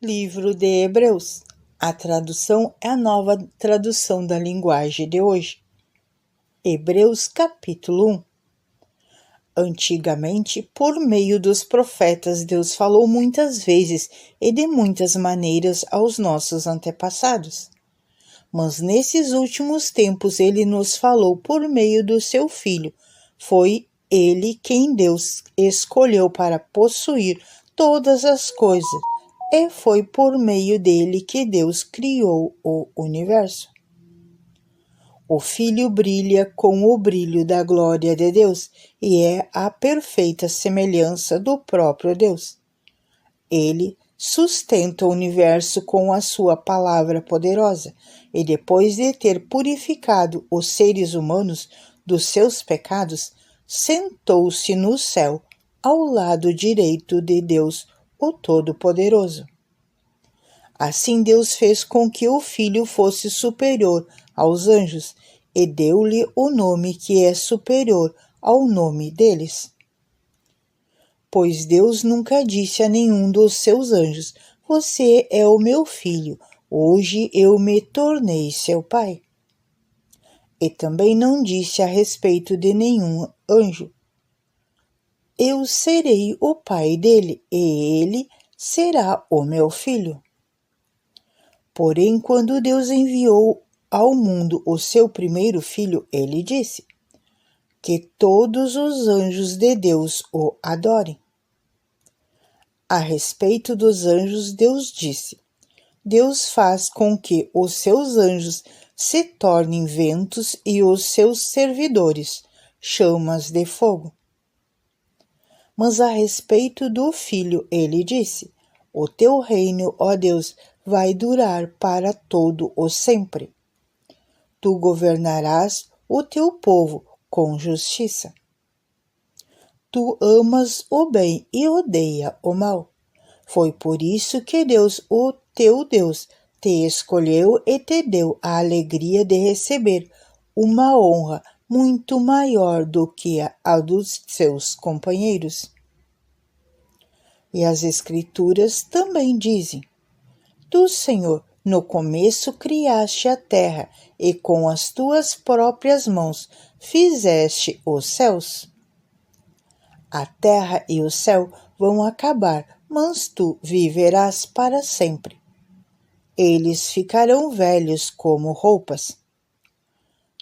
Livro de Hebreus. A tradução é a nova tradução da linguagem de hoje. Hebreus capítulo 1. Antigamente, por meio dos profetas, Deus falou muitas vezes e de muitas maneiras aos nossos antepassados. Mas nesses últimos tempos ele nos falou por meio do seu Filho. Foi ele quem Deus escolheu para possuir todas as coisas, e foi por meio dele que Deus criou o universo. O Filho brilha com o brilho da glória de Deus e é a perfeita semelhança do próprio Deus. Ele sustenta o universo com a sua palavra poderosa e, depois de ter purificado os seres humanos dos seus pecados, sentou-se no céu, ao lado direito de Deus, o Todo-Poderoso. Assim Deus fez com que o Filho fosse superior aos anjos e deu-lhe o nome que é superior ao nome deles. Pois Deus nunca disse a nenhum dos seus anjos: "Você é o meu filho, hoje eu me tornei seu pai." E também não disse a respeito de nenhum anjo: "Eu serei o pai dele, e ele será o meu filho." Porém, quando Deus enviou ao mundo o seu primeiro filho, ele disse: "Que todos os anjos de Deus o adorem." A respeito dos anjos, Deus disse: "Deus faz com que os seus anjos se tornem ventos e os seus servidores chamas de fogo." Mas a respeito do Filho, ele disse: "O teu reino, ó Deus, vai durar para todo o sempre. Tu governarás o teu povo com justiça. Tu amas o bem e odeia o mal. Foi por isso que Deus, o teu Deus, te escolheu e te deu a alegria de receber uma honra muito maior do que a dos seus companheiros." E as Escrituras também dizem: "Tu, Senhor, no começo criaste a terra, e com as tuas próprias mãos fizeste os céus." A terra e o céu vão acabar, mas tu viverás para sempre. Eles ficarão velhos como roupas.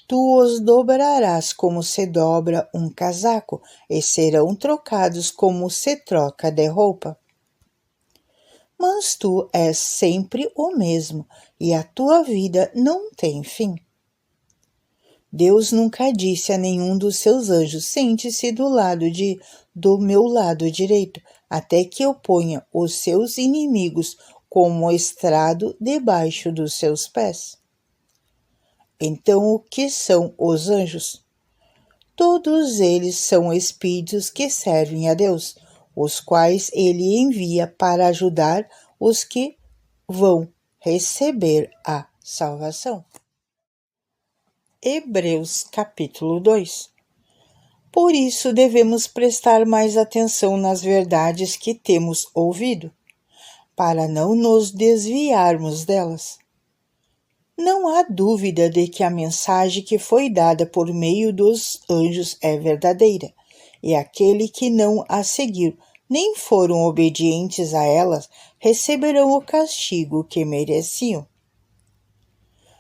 Tu os dobrarás como se dobra um casaco, e serão trocados como se troca de roupa. Mas tu és sempre o mesmo, e a tua vida não tem fim. Deus nunca disse a nenhum dos seus anjos: "Sente-se do meu lado direito, até que eu ponha os seus inimigos como estrado debaixo dos seus pés." Então, o que são os anjos? Todos eles são espíritos que servem a Deus, os quais ele envia para ajudar os que vão receber a salvação. Hebreus capítulo 2. Por isso devemos prestar mais atenção nas verdades que temos ouvido, para não nos desviarmos delas. Não há dúvida de que a mensagem que foi dada por meio dos anjos é verdadeira, e aquele que não a seguir nem foram obedientes a elas receberão o castigo que mereciam.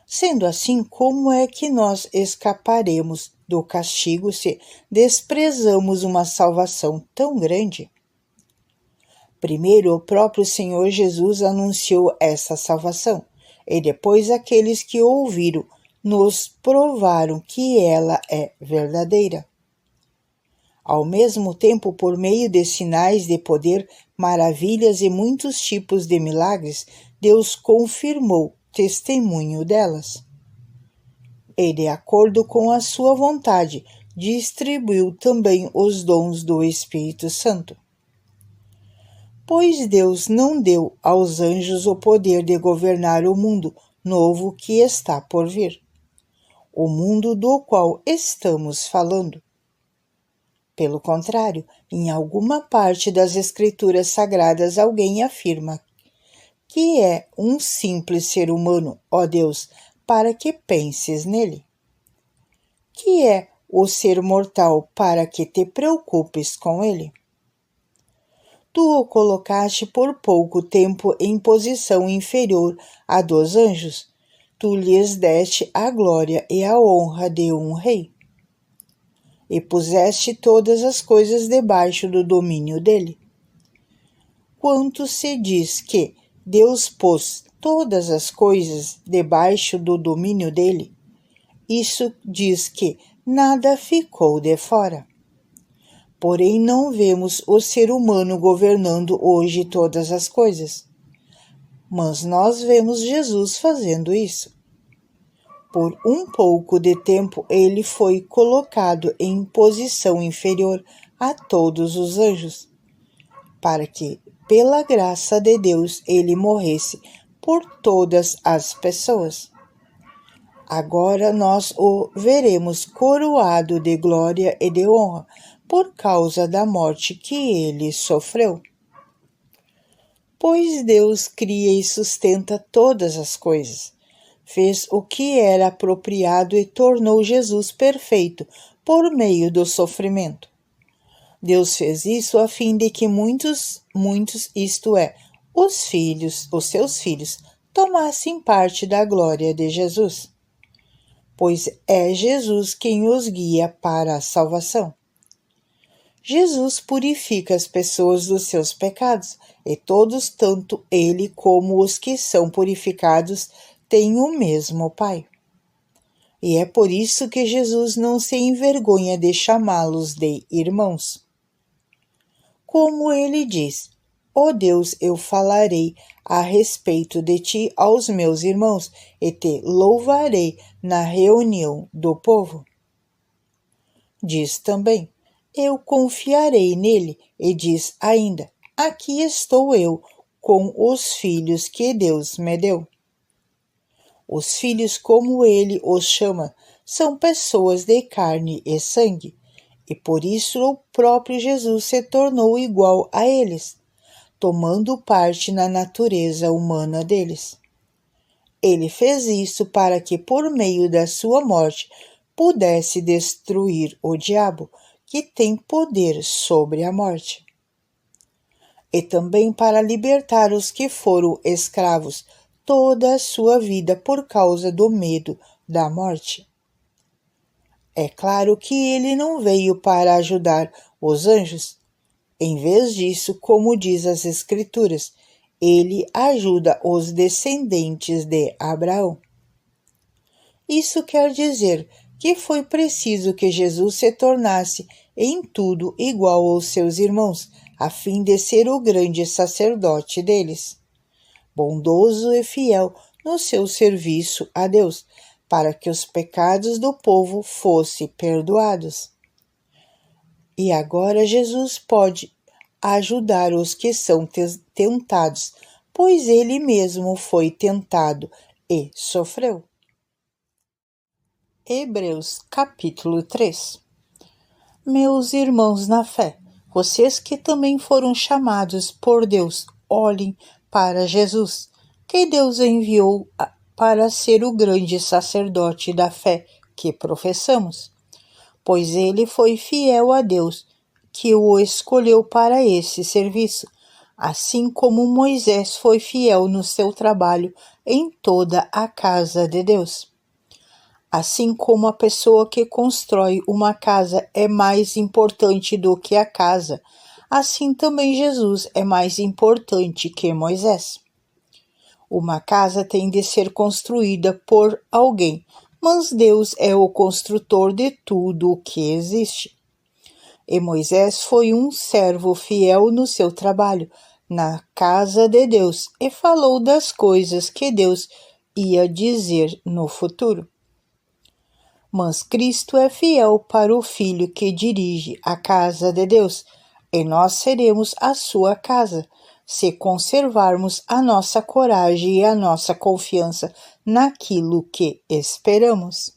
Sendo assim, como é que nós escaparemos do castigo se desprezamos uma salvação tão grande? Primeiro, o próprio Senhor Jesus anunciou essa salvação, e depois aqueles que ouviram nos provaram que ela é verdadeira. Ao mesmo tempo, por meio de sinais de poder, maravilhas e muitos tipos de milagres, Deus confirmou testemunho delas. E, de acordo com a sua vontade, distribuiu também os dons do Espírito Santo. Pois Deus não deu aos anjos o poder de governar o mundo novo que está por vir, o mundo do qual estamos falando. Pelo contrário, em alguma parte das Escrituras Sagradas alguém afirma que é um simples ser humano, ó Deus, para que penses nele? Que é o ser mortal para que te preocupes com ele? Tu o colocaste por pouco tempo em posição inferior à dos anjos. Tu lhes deste a glória e a honra de um rei. E puseste todas as coisas debaixo do domínio dele. Quanto se diz que Deus pôs todas as coisas debaixo do domínio dele, isso diz que nada ficou de fora. Porém, não vemos o ser humano governando hoje todas as coisas. Mas nós vemos Jesus fazendo isso. Por um pouco de tempo, ele foi colocado em posição inferior a todos os anjos, para que, pela graça de Deus, ele morresse por todas as pessoas. Agora nós o veremos coroado de glória e de honra, por causa da morte que ele sofreu. Pois Deus cria e sustenta todas as coisas. Fez o que era apropriado e tornou Jesus perfeito por meio do sofrimento. Deus fez isso a fim de que muitos, isto é, os seus filhos, tomassem parte da glória de Jesus. Pois é Jesus quem os guia para a salvação. Jesus purifica as pessoas dos seus pecados, e todos, tanto ele como os que são purificados, têm o mesmo Pai. E é por isso que Jesus não se envergonha de chamá-los de irmãos. Como ele diz: ó Deus, eu falarei a respeito de ti aos meus irmãos, e te louvarei na reunião do povo. Diz também: eu confiarei nele, e diz ainda: aqui estou eu com os filhos que Deus me deu. Os filhos, como ele os chama, são pessoas de carne e sangue, e por isso o próprio Jesus se tornou igual a eles, tomando parte na natureza humana deles. Ele fez isso para que, por meio da sua morte, pudesse destruir o diabo, que tem poder sobre a morte. E também para libertar os que foram escravos toda a sua vida por causa do medo da morte. É claro que ele não veio para ajudar os anjos. Em vez disso, como diz as Escrituras, ele ajuda os descendentes de Abraão. Isso quer dizer que foi preciso que Jesus se tornasse em tudo igual aos seus irmãos, a fim de ser o grande sacerdote deles, bondoso e fiel no seu serviço a Deus, para que os pecados do povo fossem perdoados. E agora Jesus pode ajudar os que são tentados, pois ele mesmo foi tentado e sofreu. Hebreus capítulo 3. Meus irmãos na fé, vocês que também foram chamados por Deus, olhem para Jesus, que Deus enviou para ser o grande sacerdote da fé que professamos, pois ele foi fiel a Deus, que o escolheu para esse serviço, assim como Moisés foi fiel no seu trabalho em toda a casa de Deus. Assim como a pessoa que constrói uma casa é mais importante do que a casa, assim também Jesus é mais importante que Moisés. Uma casa tem de ser construída por alguém, mas Deus é o construtor de tudo o que existe. E Moisés foi um servo fiel no seu trabalho, na casa de Deus, e falou das coisas que Deus ia dizer no futuro. Mas Cristo é fiel para o Filho que dirige a casa de Deus, e nós seremos a sua casa, se conservarmos a nossa coragem e a nossa confiança naquilo que esperamos.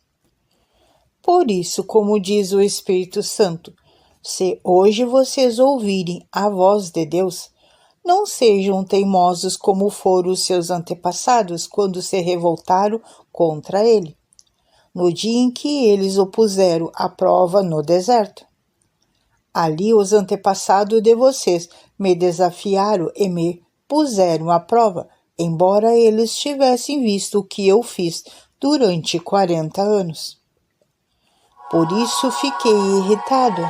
Por isso, como diz o Espírito Santo, se hoje vocês ouvirem a voz de Deus, não sejam teimosos como foram os seus antepassados quando se revoltaram contra ele, no dia em que eles o puseram à prova no deserto. Ali os antepassados de vocês me desafiaram e me puseram à prova, embora eles tivessem visto o que eu fiz durante 40 anos. Por isso fiquei irritado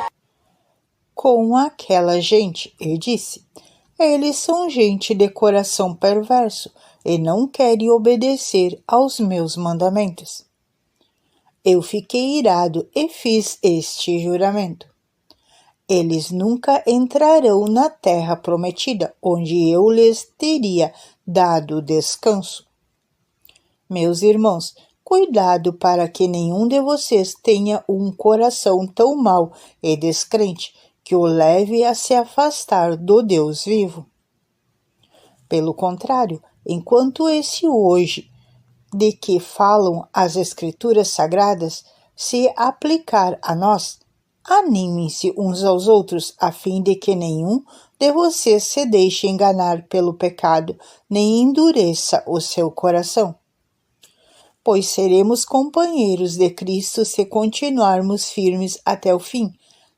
com aquela gente e disse: eles são gente de coração perverso e não querem obedecer aos meus mandamentos. Eu fiquei irado e fiz este juramento: eles nunca entrarão na terra prometida, onde eu lhes teria dado descanso. Meus irmãos, cuidado para que nenhum de vocês tenha um coração tão mau e descrente que o leve a se afastar do Deus vivo. Pelo contrário, enquanto esse hoje de que falam as Escrituras Sagradas se aplicar a nós, animem-se uns aos outros, a fim de que nenhum de vocês se deixe enganar pelo pecado, nem endureça o seu coração. Pois seremos companheiros de Cristo se continuarmos firmes até o fim,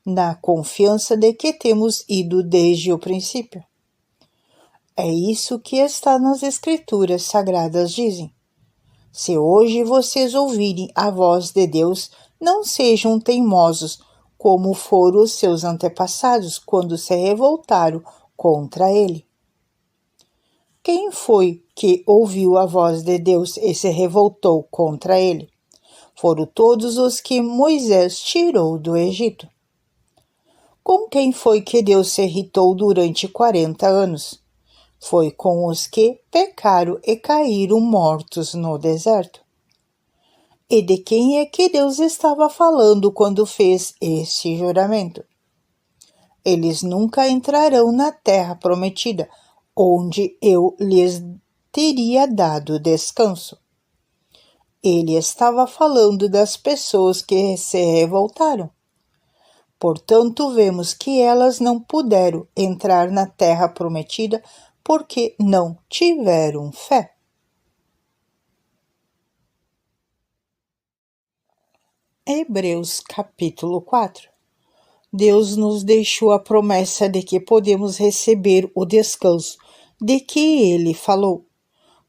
na confiança de que temos ido desde o princípio. É isso que está nas Escrituras Sagradas dizem. Se hoje vocês ouvirem a voz de Deus, não sejam teimosos, como foram os seus antepassados quando se revoltaram contra ele. Quem foi que ouviu a voz de Deus e se revoltou contra ele? Foram todos os que Moisés tirou do Egito. Com quem foi que Deus se irritou durante 40 anos? Foi com os que pecaram e caíram mortos no deserto. E de quem é que Deus estava falando quando fez esse juramento? Eles nunca entrarão na terra prometida, onde eu lhes teria dado descanso. Ele estava falando das pessoas que se revoltaram. Portanto, vemos que elas não puderam entrar na terra prometida porque não tiveram fé. Hebreus capítulo 4. Deus nos deixou a promessa de que podemos receber o descanso de que Ele falou.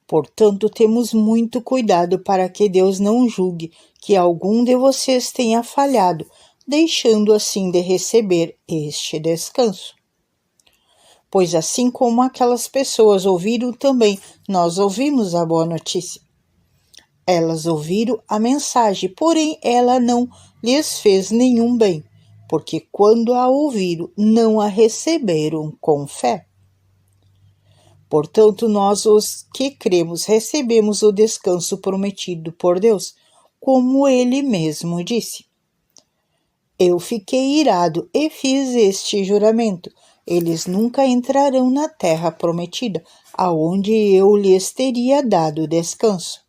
Portanto, temos muito cuidado para que Deus não julgue que algum de vocês tenha falhado, deixando assim de receber este descanso. Pois assim como aquelas pessoas ouviram também, nós ouvimos a boa notícia. Elas ouviram a mensagem, porém ela não lhes fez nenhum bem, porque quando a ouviram, não a receberam com fé. Portanto, nós os que cremos recebemos o descanso prometido por Deus, como Ele mesmo disse. Eu fiquei irado e fiz este juramento: eles nunca entrarão na terra prometida, aonde eu lhes teria dado descanso.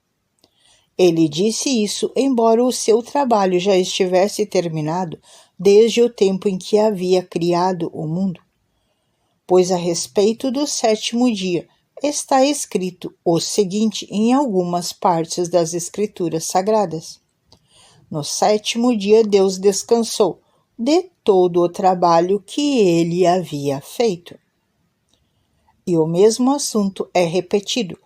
Ele disse isso, embora o seu trabalho já estivesse terminado desde o tempo em que havia criado o mundo. Pois a respeito do sétimo dia está escrito o seguinte em algumas partes das Escrituras Sagradas: no sétimo dia Deus descansou de todo o trabalho que ele havia feito. E o mesmo assunto é repetido: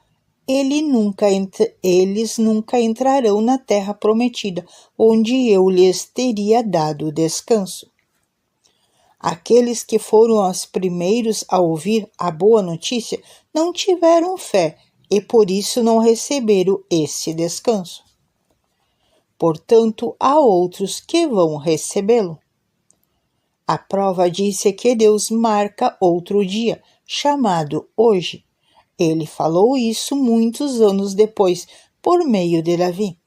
eles nunca entrarão na terra prometida, onde eu lhes teria dado descanso. Aqueles que foram os primeiros a ouvir a boa notícia não tiveram fé e por isso não receberam esse descanso. Portanto, há outros que vão recebê-lo. A prova disso é que Deus marca outro dia, chamado hoje. Ele falou isso muitos anos depois, por meio de Davi,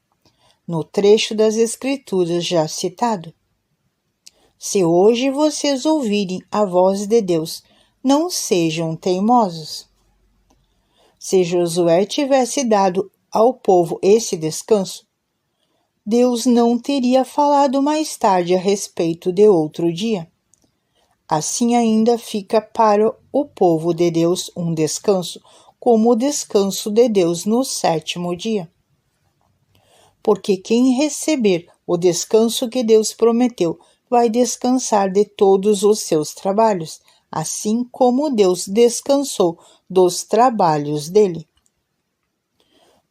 no trecho das Escrituras já citado. Se hoje vocês ouvirem a voz de Deus, não sejam teimosos. Se Josué tivesse dado ao povo esse descanso, Deus não teria falado mais tarde a respeito de outro dia. Assim ainda fica para o povo de Deus um descanso, como o descanso de Deus no sétimo dia. Porque quem receber o descanso que Deus prometeu vai descansar de todos os seus trabalhos, assim como Deus descansou dos trabalhos dele.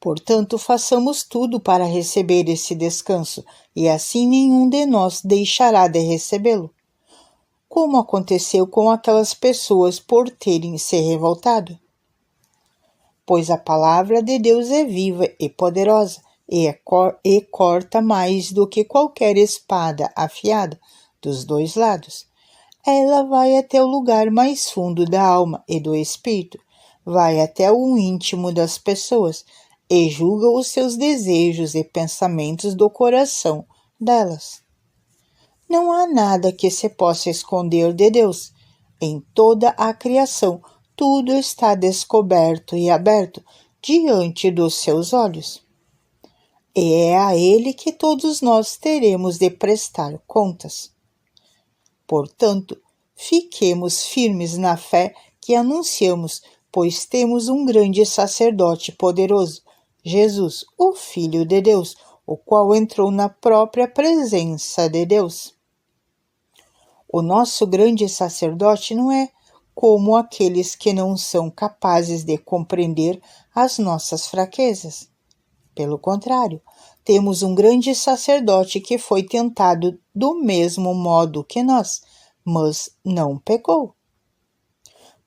Portanto, façamos tudo para receber esse descanso, e assim nenhum de nós deixará de recebê-lo. Como aconteceu com aquelas pessoas por terem se revoltado? Pois a palavra de Deus é viva e poderosa, e corta mais do que qualquer espada afiada, dos dois lados. Ela vai até o lugar mais fundo da alma e do espírito, vai até o íntimo das pessoas e julga os seus desejos e pensamentos do coração delas. Não há nada que se possa esconder de Deus. Em toda a criação, tudo está descoberto e aberto diante dos seus olhos. E é a Ele que todos nós teremos de prestar contas. Portanto, fiquemos firmes na fé que anunciamos, pois temos um grande sacerdote poderoso, Jesus, o Filho de Deus, o qual entrou na própria presença de Deus. O nosso grande sacerdote não é como aqueles que não são capazes de compreender as nossas fraquezas. Pelo contrário, temos um grande sacerdote que foi tentado do mesmo modo que nós, mas não pecou.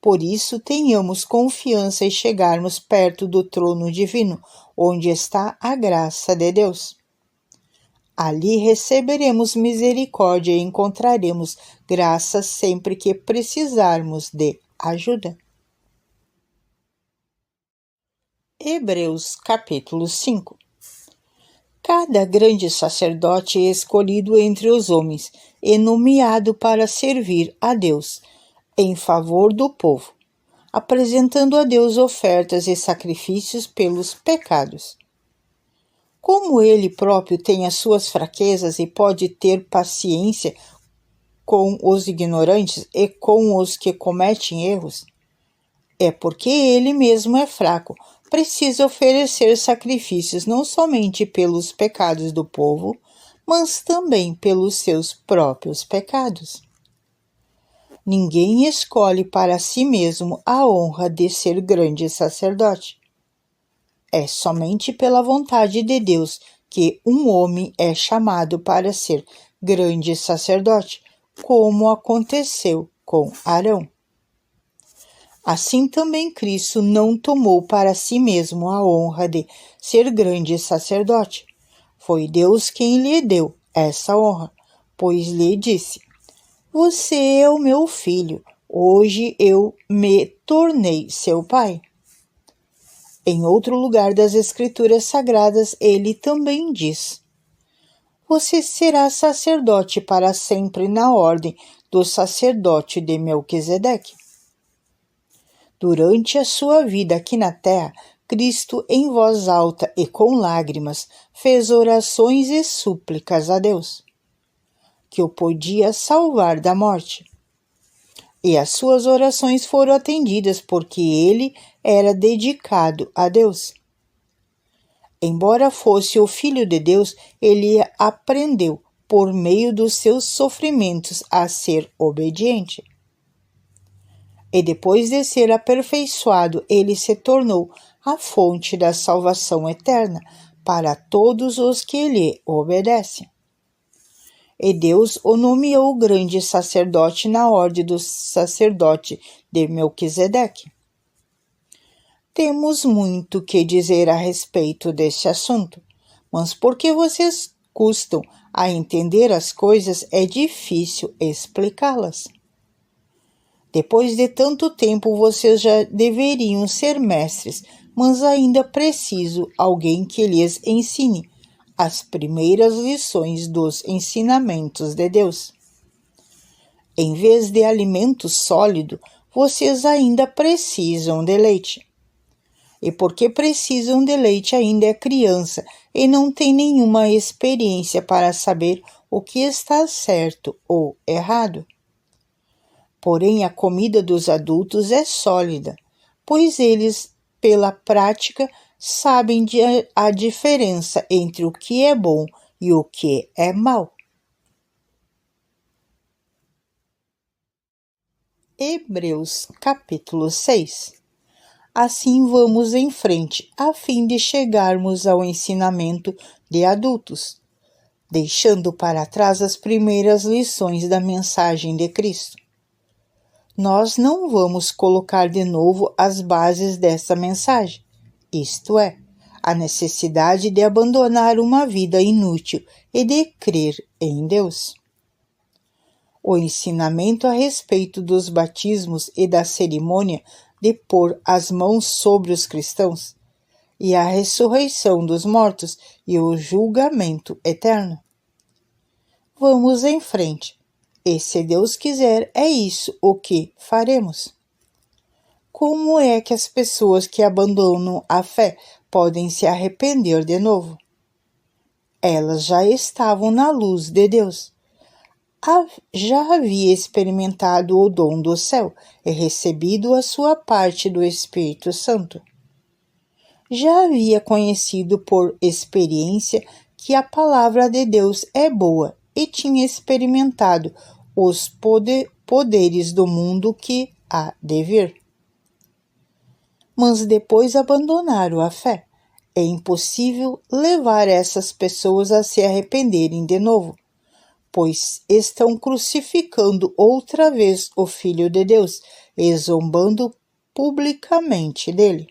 Por isso, tenhamos confiança em chegarmos perto do trono divino, onde está a graça de Deus. Ali receberemos misericórdia e encontraremos graça sempre que precisarmos de ajuda. Hebreus capítulo 5. Cada grande sacerdote é escolhido entre os homens e nomeado para servir a Deus em favor do povo, apresentando a Deus ofertas e sacrifícios pelos pecados. Como ele próprio tem as suas fraquezas e pode ter paciência com os ignorantes e com os que cometem erros, é porque ele mesmo é fraco, precisa oferecer sacrifícios não somente pelos pecados do povo, mas também pelos seus próprios pecados. Ninguém escolhe para si mesmo a honra de ser grande sacerdote. É somente pela vontade de Deus que um homem é chamado para ser grande sacerdote, como aconteceu com Arão. Assim também Cristo não tomou para si mesmo a honra de ser grande sacerdote. Foi Deus quem lhe deu essa honra, pois lhe disse: "Você é o meu filho, hoje eu me tornei seu pai." Em outro lugar das Escrituras Sagradas, ele também diz: "Você será sacerdote para sempre na ordem do sacerdote de Melquisedeque." Durante a sua vida aqui na terra, Cristo, em voz alta e com lágrimas, fez orações e súplicas a Deus, que o podia salvar da morte. E as suas orações foram atendidas porque ele era dedicado a Deus. Embora fosse o Filho de Deus, ele aprendeu, por meio dos seus sofrimentos, a ser obediente. E depois de ser aperfeiçoado, ele se tornou a fonte da salvação eterna para todos os que lhe obedecem. E Deus o nomeou grande sacerdote na ordem do sacerdote de Melquisedeque. Temos muito que dizer a respeito deste assunto, mas porque vocês custam a entender as coisas, é difícil explicá-las. Depois de tanto tempo, vocês já deveriam ser mestres, mas ainda preciso alguém que lhes ensine as primeiras lições dos ensinamentos de Deus. Em vez de alimento sólido, vocês ainda precisam de leite. E porque precisam de leite, ainda é criança e não tem nenhuma experiência para saber o que está certo ou errado. Porém, a comida dos adultos é sólida, pois eles, pela prática, sabem a diferença entre o que é bom e o que é mal. Hebreus capítulo 6. Assim vamos em frente, a fim de chegarmos ao ensinamento de adultos, deixando para trás as primeiras lições da mensagem de Cristo. Nós não vamos colocar de novo as bases dessa mensagem, isto é, a necessidade de abandonar uma vida inútil e de crer em Deus. O ensinamento a respeito dos batismos e da cerimônia de pôr as mãos sobre os cristãos, e a ressurreição dos mortos e o julgamento eterno. Vamos em frente, e se Deus quiser, é isso o que faremos. Como é que as pessoas que abandonam a fé podem se arrepender de novo? Elas já estavam na luz de Deus. Já havia experimentado o dom do céu e recebido a sua parte do Espírito Santo. Já havia conhecido por experiência que a palavra de Deus é boa e tinha experimentado os poderes do mundo que há de vir. Mas depois abandonaram a fé. É impossível levar essas pessoas a se arrependerem de novo, pois estão crucificando outra vez o Filho de Deus e zombando publicamente dele.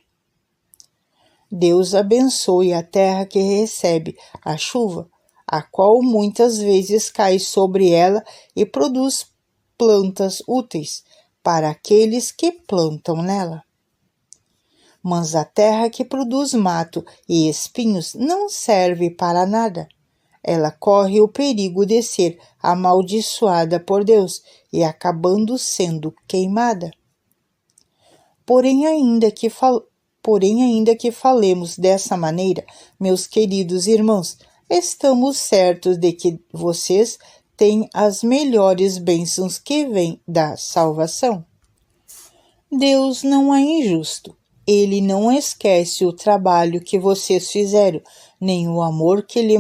Deus abençoe a terra que recebe a chuva, a qual muitas vezes cai sobre ela e produz plantas úteis para aqueles que plantam nela. Mas a terra que produz mato e espinhos não serve para nada. Ela corre o perigo de ser amaldiçoada por Deus e acabando sendo queimada. Porém, ainda que falemos dessa maneira, meus queridos irmãos, estamos certos de que vocês têm as melhores bênçãos que vêm da salvação. Deus não é injusto. Ele não esquece o trabalho que vocês fizeram, nem o amor que lhe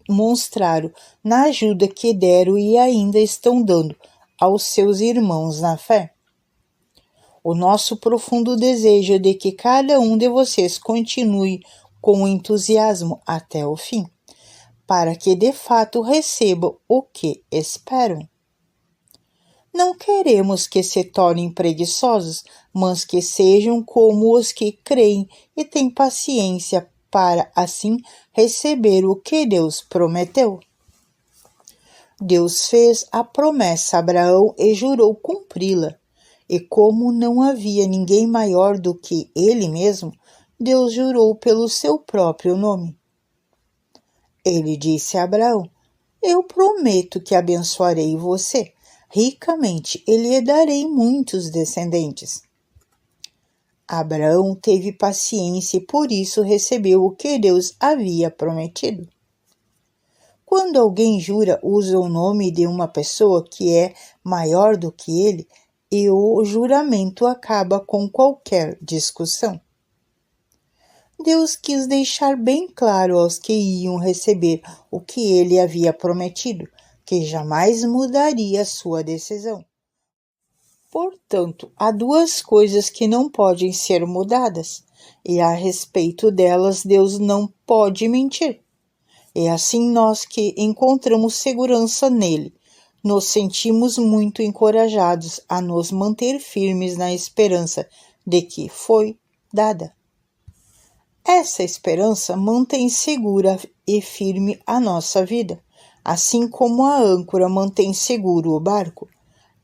mostraram na ajuda que deram e ainda estão dando aos seus irmãos na fé. O nosso profundo desejo é de que cada um de vocês continue com entusiasmo até o fim, para que de fato recebam o que esperam. Não queremos que se tornem preguiçosos, mas que sejam como os que creem e têm paciência para assim receber o que Deus prometeu. Deus fez a promessa a Abraão e jurou cumpri-la. E como não havia ninguém maior do que ele mesmo, Deus jurou pelo seu próprio nome. Ele disse a Abraão: Eu prometo que abençoarei você ricamente e lhe darei muitos descendentes. Abraão teve paciência e por isso recebeu o que Deus havia prometido. Quando alguém jura, usa o nome de uma pessoa que é maior do que ele, e o juramento acaba com qualquer discussão. Deus quis deixar bem claro aos que iam receber o que ele havia prometido, que jamais mudaria sua decisão. Portanto, há duas coisas que não podem ser mudadas, e a respeito delas Deus não pode mentir. É assim nós que encontramos segurança nele. Nos sentimos muito encorajados a nos manter firmes na esperança de que foi dada. Essa esperança mantém segura e firme a nossa vida, assim como a âncora mantém seguro o barco.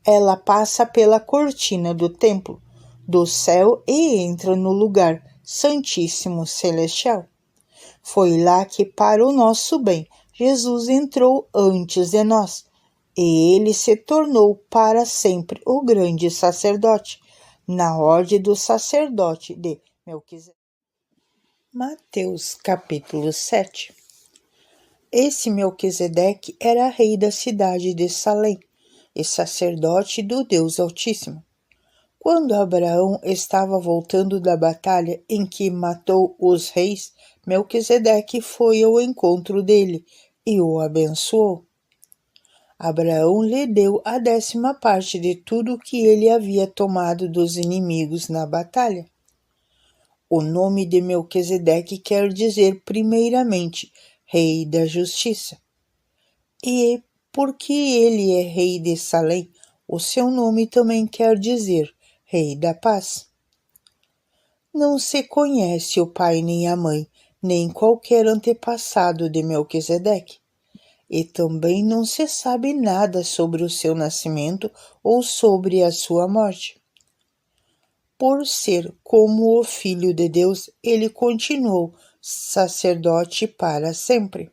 Ela passa pela cortina do templo, do céu e entra no lugar santíssimo celestial. Foi lá que, para o nosso bem, Jesus entrou antes de nós, e ele se tornou para sempre o grande sacerdote, na ordem do sacerdote de Melquisedeque. Mateus capítulo 7. Esse Melquisedeque era rei da cidade de Salém, e sacerdote do Deus Altíssimo. Quando Abraão estava voltando da batalha em que matou os reis, Melquisedeque foi ao encontro dele e o abençoou. Abraão lhe deu a 10ª parte de tudo que ele havia tomado dos inimigos na batalha. O nome de Melquisedeque quer dizer, primeiramente, Rei da Justiça. E porque ele é rei de Salém, o seu nome também quer dizer Rei da Paz. Não se conhece o pai nem a mãe, nem qualquer antepassado de Melquisedeque. E também não se sabe nada sobre o seu nascimento ou sobre a sua morte. Por ser como o Filho de Deus, ele continuou sacerdote para sempre.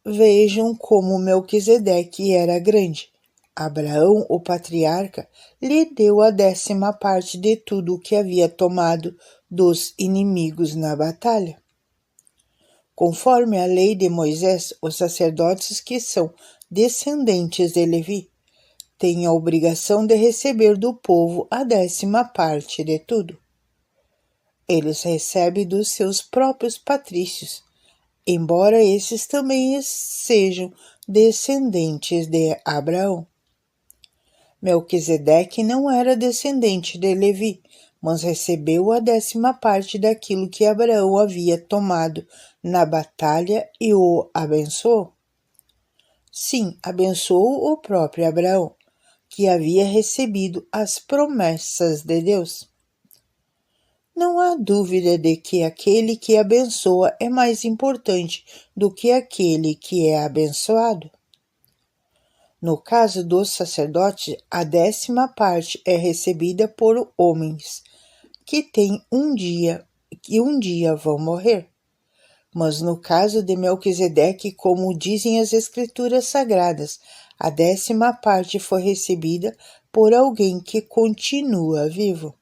Vejam como Melquisedeque era grande. Abraão, o patriarca, lhe deu a 10ª parte de tudo o que havia tomado dos inimigos na batalha. Conforme a lei de Moisés, os sacerdotes que são descendentes de Levi têm a obrigação de receber do povo a 10ª parte de tudo. Eles recebem dos seus próprios patrícios, embora esses também sejam descendentes de Abraão. Melquisedeque não era descendente de Levi, mas recebeu a 10ª parte daquilo que Abraão havia tomado na batalha e o abençoou. Sim, abençoou o próprio Abraão, que havia recebido as promessas de Deus. Não há dúvida de que aquele que abençoa é mais importante do que aquele que é abençoado. No caso dos sacerdotes, a 10ª parte é recebida por homens que têm um dia vão morrer. Mas no caso de Melquisedeque, como dizem as Escrituras Sagradas, a 10ª parte foi recebida por alguém que continua vivo.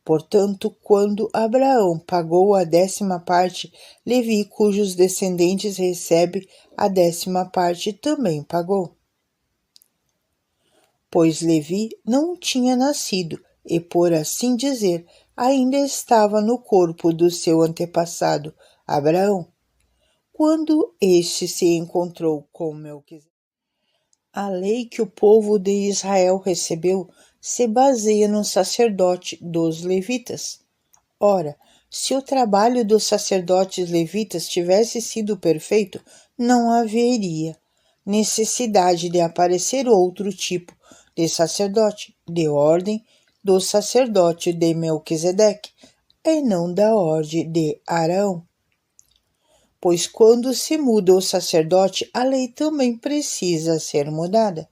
Portanto, quando Abraão pagou a 10ª parte, Levi, cujos descendentes recebem a 10ª parte, também pagou. Pois Levi não tinha nascido e, por assim dizer, ainda estava no corpo do seu antepassado, Abraão, quando este se encontrou com Melquisedeque. A lei que o povo de Israel recebeu se baseia no sacerdote dos levitas. Ora, se o trabalho dos sacerdotes levitas tivesse sido perfeito, não haveria necessidade de aparecer outro tipo de sacerdote, de ordem do sacerdote de Melquisedeque, e não da ordem de Arão. Pois quando se muda o sacerdote, a lei também precisa ser mudada.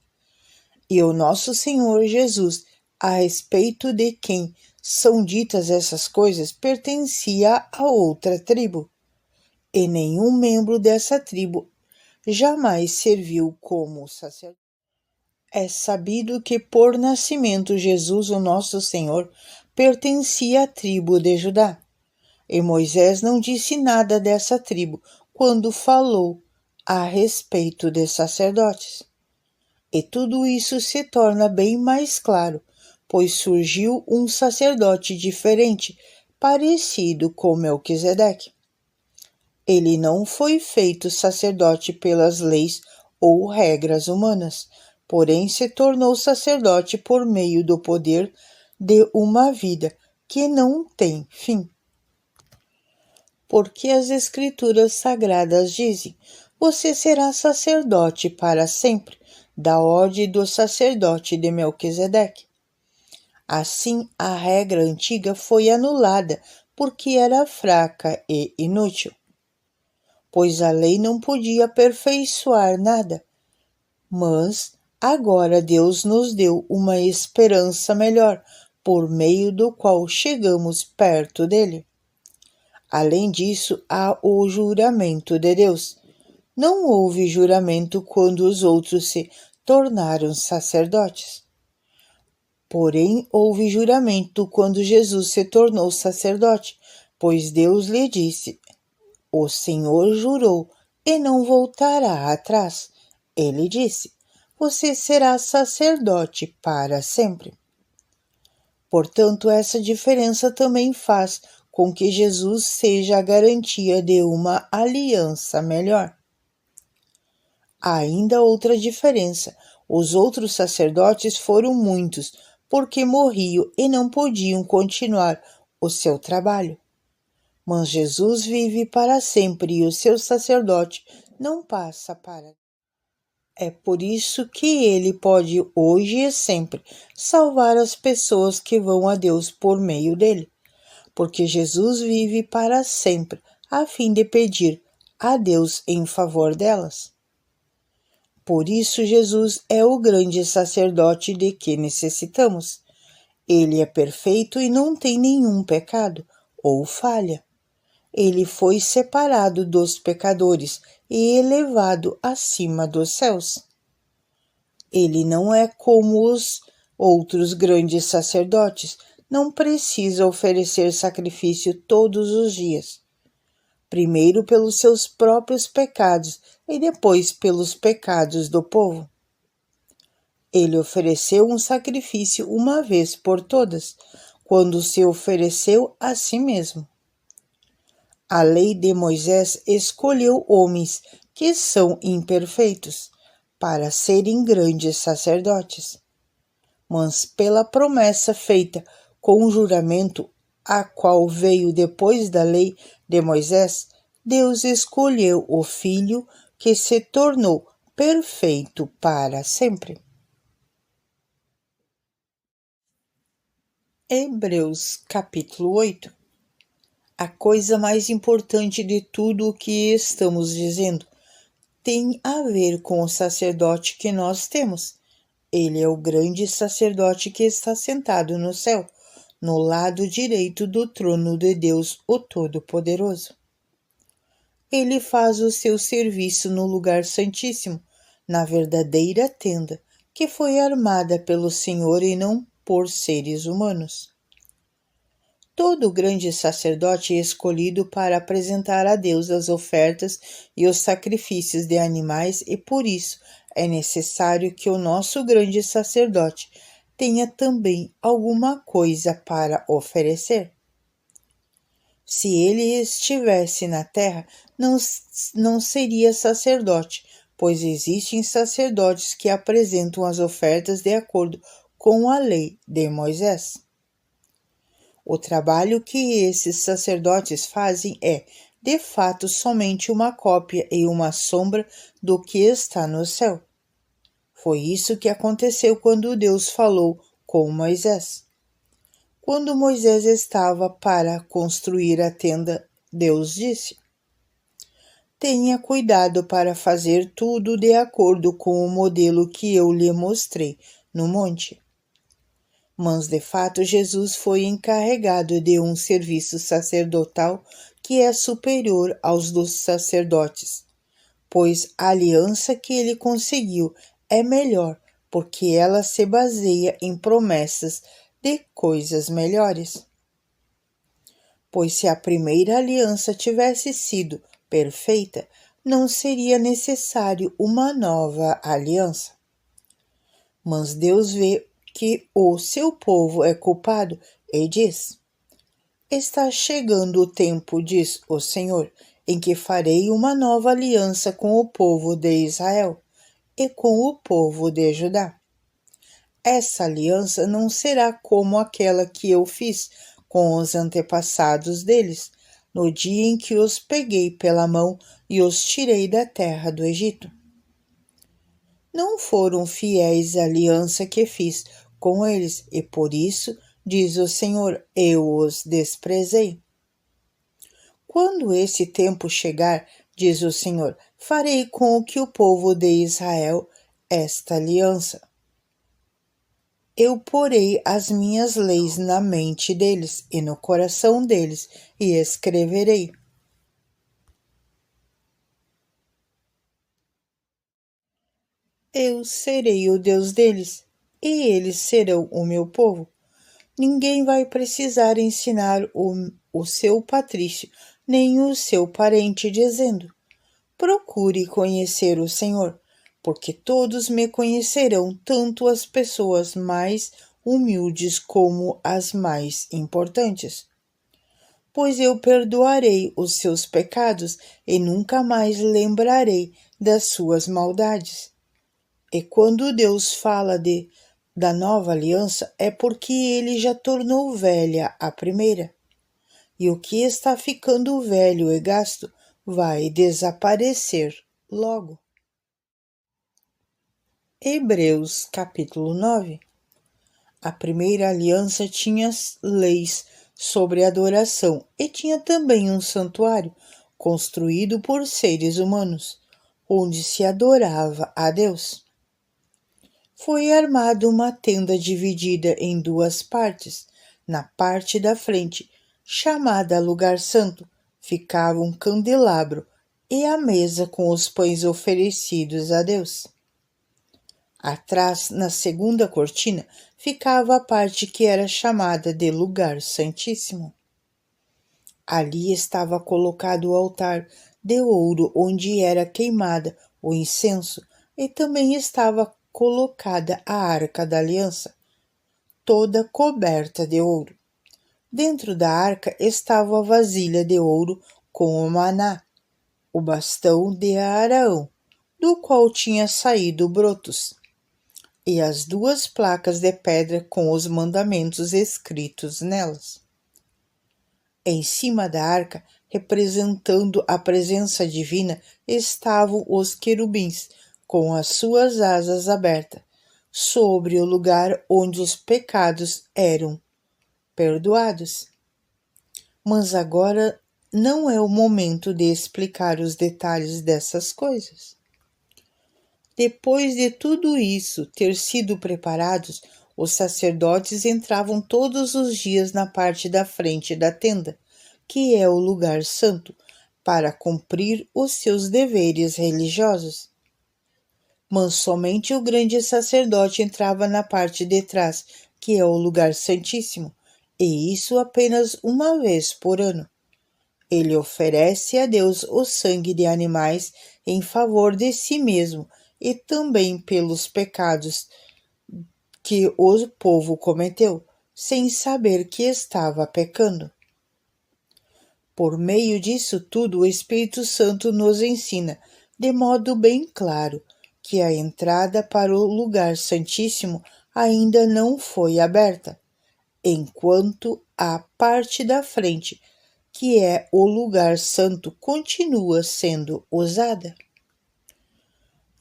E o nosso Senhor Jesus, a respeito de quem são ditas essas coisas, pertencia a outra tribo, e nenhum membro dessa tribo jamais serviu como sacerdote. É sabido que por nascimento Jesus, o nosso Senhor, pertencia à tribo de Judá. E Moisés não disse nada dessa tribo quando falou a respeito de sacerdotes. E tudo isso se torna bem mais claro, pois surgiu um sacerdote diferente, parecido com Melquisedeque. Ele não foi feito sacerdote pelas leis ou regras humanas, porém se tornou sacerdote por meio do poder de uma vida que não tem fim. Porque as Escrituras Sagradas dizem: você será sacerdote para sempre, da ordem do sacerdote de Melquisedeque. Assim, a regra antiga foi anulada porque era fraca e inútil, pois a lei não podia aperfeiçoar nada. Mas agora Deus nos deu uma esperança melhor, por meio do qual chegamos perto dele. Além disso, há o juramento de Deus. Não houve juramento quando os outros se tornaram sacerdotes. Porém, houve juramento quando Jesus se tornou sacerdote, pois Deus lhe disse: o Senhor jurou e não voltará atrás. Ele disse: você será sacerdote para sempre. Portanto, essa diferença também faz com que Jesus seja a garantia de uma aliança melhor. Há ainda outra diferença. Os outros sacerdotes foram muitos, porque morriam e não podiam continuar o seu trabalho. Mas Jesus vive para sempre e o seu sacerdote não passa para. É por isso que ele pode hoje e sempre salvar as pessoas que vão a Deus por meio dele, porque Jesus vive para sempre, a fim de pedir a Deus em favor delas. Por isso, Jesus é o grande sacerdote de que necessitamos. Ele é perfeito e não tem nenhum pecado ou falha. Ele foi separado dos pecadores e elevado acima dos céus. Ele não é como os outros grandes sacerdotes, não precisa oferecer sacrifício todos os dias. Primeiro pelos seus próprios pecados e depois pelos pecados do povo. Ele ofereceu um sacrifício uma vez por todas, quando se ofereceu a si mesmo. A lei de Moisés escolheu homens que são imperfeitos para serem grandes sacerdotes. Mas pela promessa feita com o juramento, a qual veio depois da lei de Moisés, Deus escolheu o Filho que se tornou perfeito para sempre. Hebreus capítulo 8. A coisa mais importante de tudo o que estamos dizendo tem a ver com o sacerdote que nós temos. Ele é o grande sacerdote que está sentado no céu, no lado direito do trono de Deus, o Todo-Poderoso. Ele faz o seu serviço no lugar santíssimo, na verdadeira tenda, que foi armada pelo Senhor e não por seres humanos. Todo grande sacerdote é escolhido para apresentar a Deus as ofertas e os sacrifícios de animais e por isso é necessário que o nosso grande sacerdote tenha também alguma coisa para oferecer. Se ele estivesse na terra, não seria sacerdote, pois existem sacerdotes que apresentam as ofertas de acordo com a lei de Moisés. O trabalho que esses sacerdotes fazem é, de fato, somente uma cópia e uma sombra do que está no céu. Foi isso que aconteceu quando Deus falou com Moisés. Quando Moisés estava para construir a tenda, Deus disse: tenha cuidado para fazer tudo de acordo com o modelo que eu lhe mostrei no monte. Mas, de fato, Jesus foi encarregado de um serviço sacerdotal que é superior aos dos sacerdotes, pois a aliança que ele conseguiu é melhor, porque ela se baseia em promessas de coisas melhores. Pois se a primeira aliança tivesse sido perfeita, não seria necessário uma nova aliança. Mas Deus vê que o seu povo é culpado e diz: está chegando o tempo, diz o Senhor, em que farei uma nova aliança com o povo de Israel e com o povo de Judá. Essa aliança não será como aquela que eu fiz com os antepassados deles, no dia em que os peguei pela mão e os tirei da terra do Egito. Não foram fiéis à aliança que fiz com eles, e por isso, diz o Senhor, eu os desprezei. Quando esse tempo chegar, diz o Senhor, farei com que o povo de Israel esta aliança. Eu porei as minhas leis na mente deles e no coração deles, e escreverei. Eu serei o Deus deles, e eles serão o meu povo. Ninguém vai precisar ensinar o seu patrício, nem o seu parente, dizendo: procure conhecer o Senhor, porque todos me conhecerão, tanto as pessoas mais humildes como as mais importantes. Pois eu perdoarei os seus pecados e nunca mais lembrarei das suas maldades. E quando Deus fala da nova aliança, é porque ele já tornou velha a primeira. E o que está ficando velho e gasto vai desaparecer logo. Hebreus capítulo 9. A primeira aliança tinha leis sobre adoração e tinha também um santuário construído por seres humanos, onde se adorava a Deus. Foi armada uma tenda dividida em duas partes. Na parte da frente, chamada Lugar Santo, ficava um candelabro e a mesa com os pães oferecidos a Deus. Atrás, na segunda cortina, ficava a parte que era chamada de Lugar Santíssimo. Ali estava colocado o altar de ouro onde era queimada o incenso e também estava colocada a arca da aliança, toda coberta de ouro. Dentro da arca estava a vasilha de ouro com o maná, o bastão de Arão, do qual tinha saído brotos, e as duas placas de pedra com os mandamentos escritos nelas. Em cima da arca, representando a presença divina, estavam os querubins, com as suas asas abertas, sobre o lugar onde os pecados eram perdoados. Mas agora não é o momento de explicar os detalhes dessas coisas. Depois de tudo isso ter sido preparados, os sacerdotes entravam todos os dias na parte da frente da tenda, que é o lugar santo, para cumprir os seus deveres religiosos. Mas somente o grande sacerdote entrava na parte de trás, que é o lugar santíssimo, e isso apenas uma vez por ano. Ele oferece a Deus o sangue de animais em favor de si mesmo e também pelos pecados que o povo cometeu, sem saber que estava pecando. Por meio disso tudo, o Espírito Santo nos ensina, de modo bem claro, que a entrada para o lugar santíssimo ainda não foi aberta, enquanto a parte da frente, que é o lugar santo, continua sendo usada.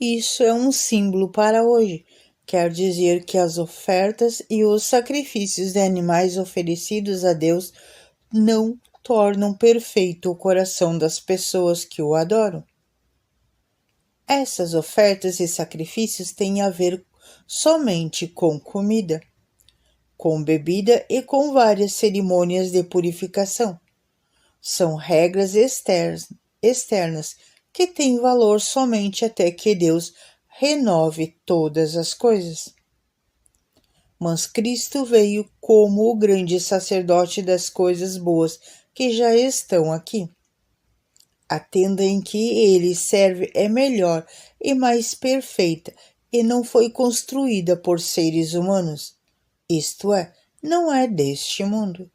Isso é um símbolo para hoje. Quer dizer que as ofertas e os sacrifícios de animais oferecidos a Deus não tornam perfeito o coração das pessoas que o adoram. Essas ofertas e sacrifícios têm a ver somente com comida, com bebida e com várias cerimônias de purificação. São regras externas que têm valor somente até que Deus renove todas as coisas. Mas Cristo veio como o grande sacerdote das coisas boas que já estão aqui. A tenda em que ele serve é melhor e mais perfeita e não foi construída por seres humanos, isto é, não é deste mundo.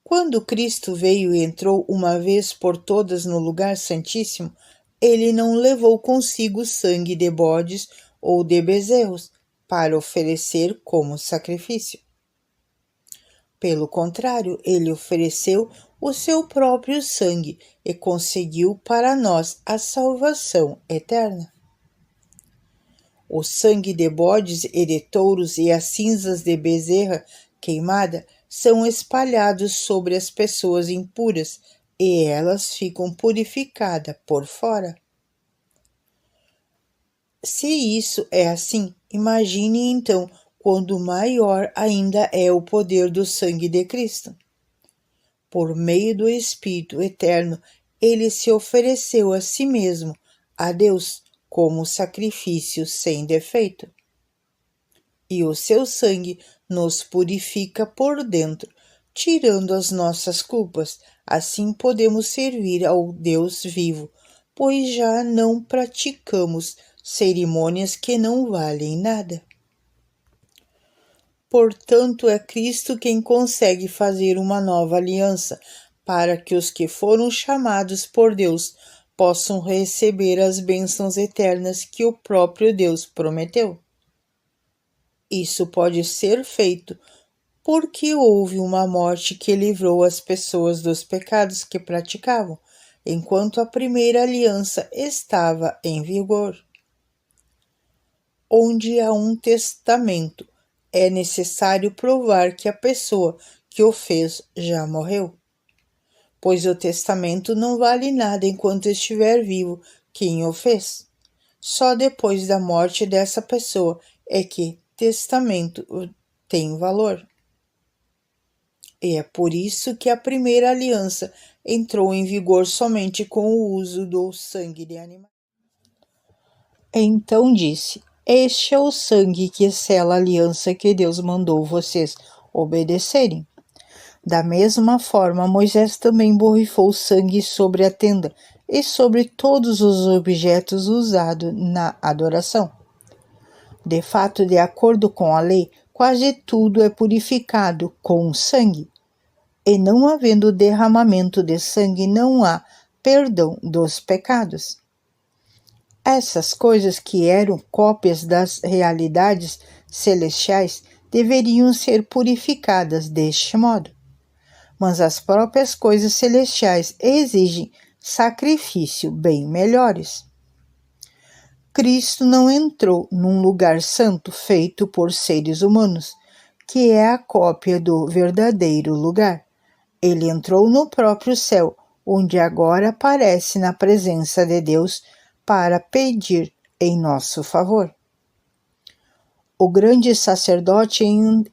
Quando Cristo veio e entrou uma vez por todas no lugar santíssimo, ele não levou consigo sangue de bodes ou de bezerros para oferecer como sacrifício. Pelo contrário, ele ofereceu o seu próprio sangue e conseguiu para nós a salvação eterna. O sangue de bodes e de touros e as cinzas de bezerra queimada são espalhados sobre as pessoas impuras e elas ficam purificadas por fora. Se isso é assim, imagine então quando maior ainda é o poder do sangue de Cristo. Por meio do Espírito Eterno, ele se ofereceu a si mesmo, a Deus, como sacrifício sem defeito. E o seu sangue nos purifica por dentro, tirando as nossas culpas. Assim podemos servir ao Deus vivo, pois já não praticamos cerimônias que não valem nada. Portanto, é Cristo quem consegue fazer uma nova aliança, para que os que foram chamados por Deus possam receber as bênçãos eternas que o próprio Deus prometeu. Isso pode ser feito porque houve uma morte que livrou as pessoas dos pecados que praticavam, enquanto a primeira aliança estava em vigor. Onde há um testamento, é necessário provar que a pessoa que o fez já morreu, pois o testamento não vale nada enquanto estiver vivo quem o fez. Só depois da morte dessa pessoa é que testamento tem valor. E é por isso que a primeira aliança entrou em vigor somente com o uso do sangue de animais. Então disse: Este é o sangue que sela a aliança que Deus mandou vocês obedecerem. Da mesma forma, Moisés também borrifou sangue sobre a tenda e sobre todos os objetos usados na adoração. De fato, de acordo com a lei, quase tudo é purificado com sangue. E não havendo derramamento de sangue, não há perdão dos pecados. Essas coisas que eram cópias das realidades celestiais deveriam ser purificadas deste modo. Mas as próprias coisas celestiais exigem sacrifício bem melhores. Cristo não entrou num lugar santo feito por seres humanos, que é a cópia do verdadeiro lugar. Ele entrou no próprio céu, onde agora aparece na presença de Deus para pedir em nosso favor. O grande sacerdote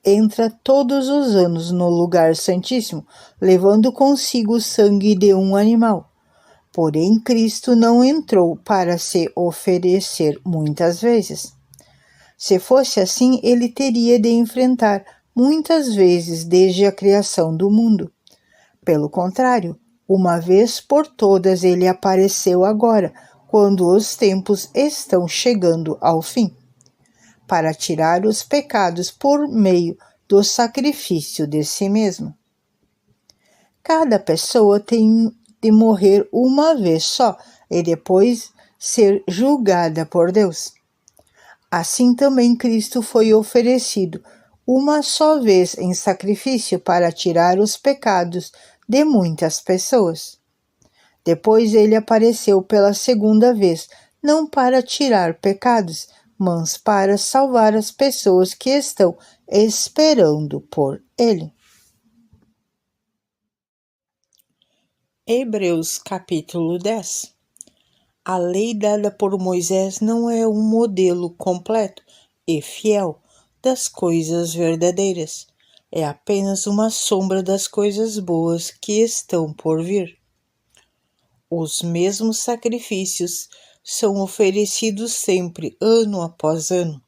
entra todos os anos no lugar santíssimo, levando consigo o sangue de um animal. Porém, Cristo não entrou para se oferecer muitas vezes. Se fosse assim, ele teria de enfrentar muitas vezes desde a criação do mundo. Pelo contrário, uma vez por todas ele apareceu agora, quando os tempos estão chegando ao fim, para tirar os pecados por meio do sacrifício de si mesmo. Cada pessoa tem de morrer uma vez só e depois ser julgada por Deus. Assim também Cristo foi oferecido uma só vez em sacrifício para tirar os pecados de muitas pessoas. Depois ele apareceu pela segunda vez, não para tirar pecados, mas para salvar as pessoas que estão esperando por ele. Hebreus capítulo 10. A lei dada por Moisés não é um modelo completo e fiel das coisas verdadeiras. É apenas uma sombra das coisas boas que estão por vir. Os mesmos sacrifícios são oferecidos sempre, ano após ano.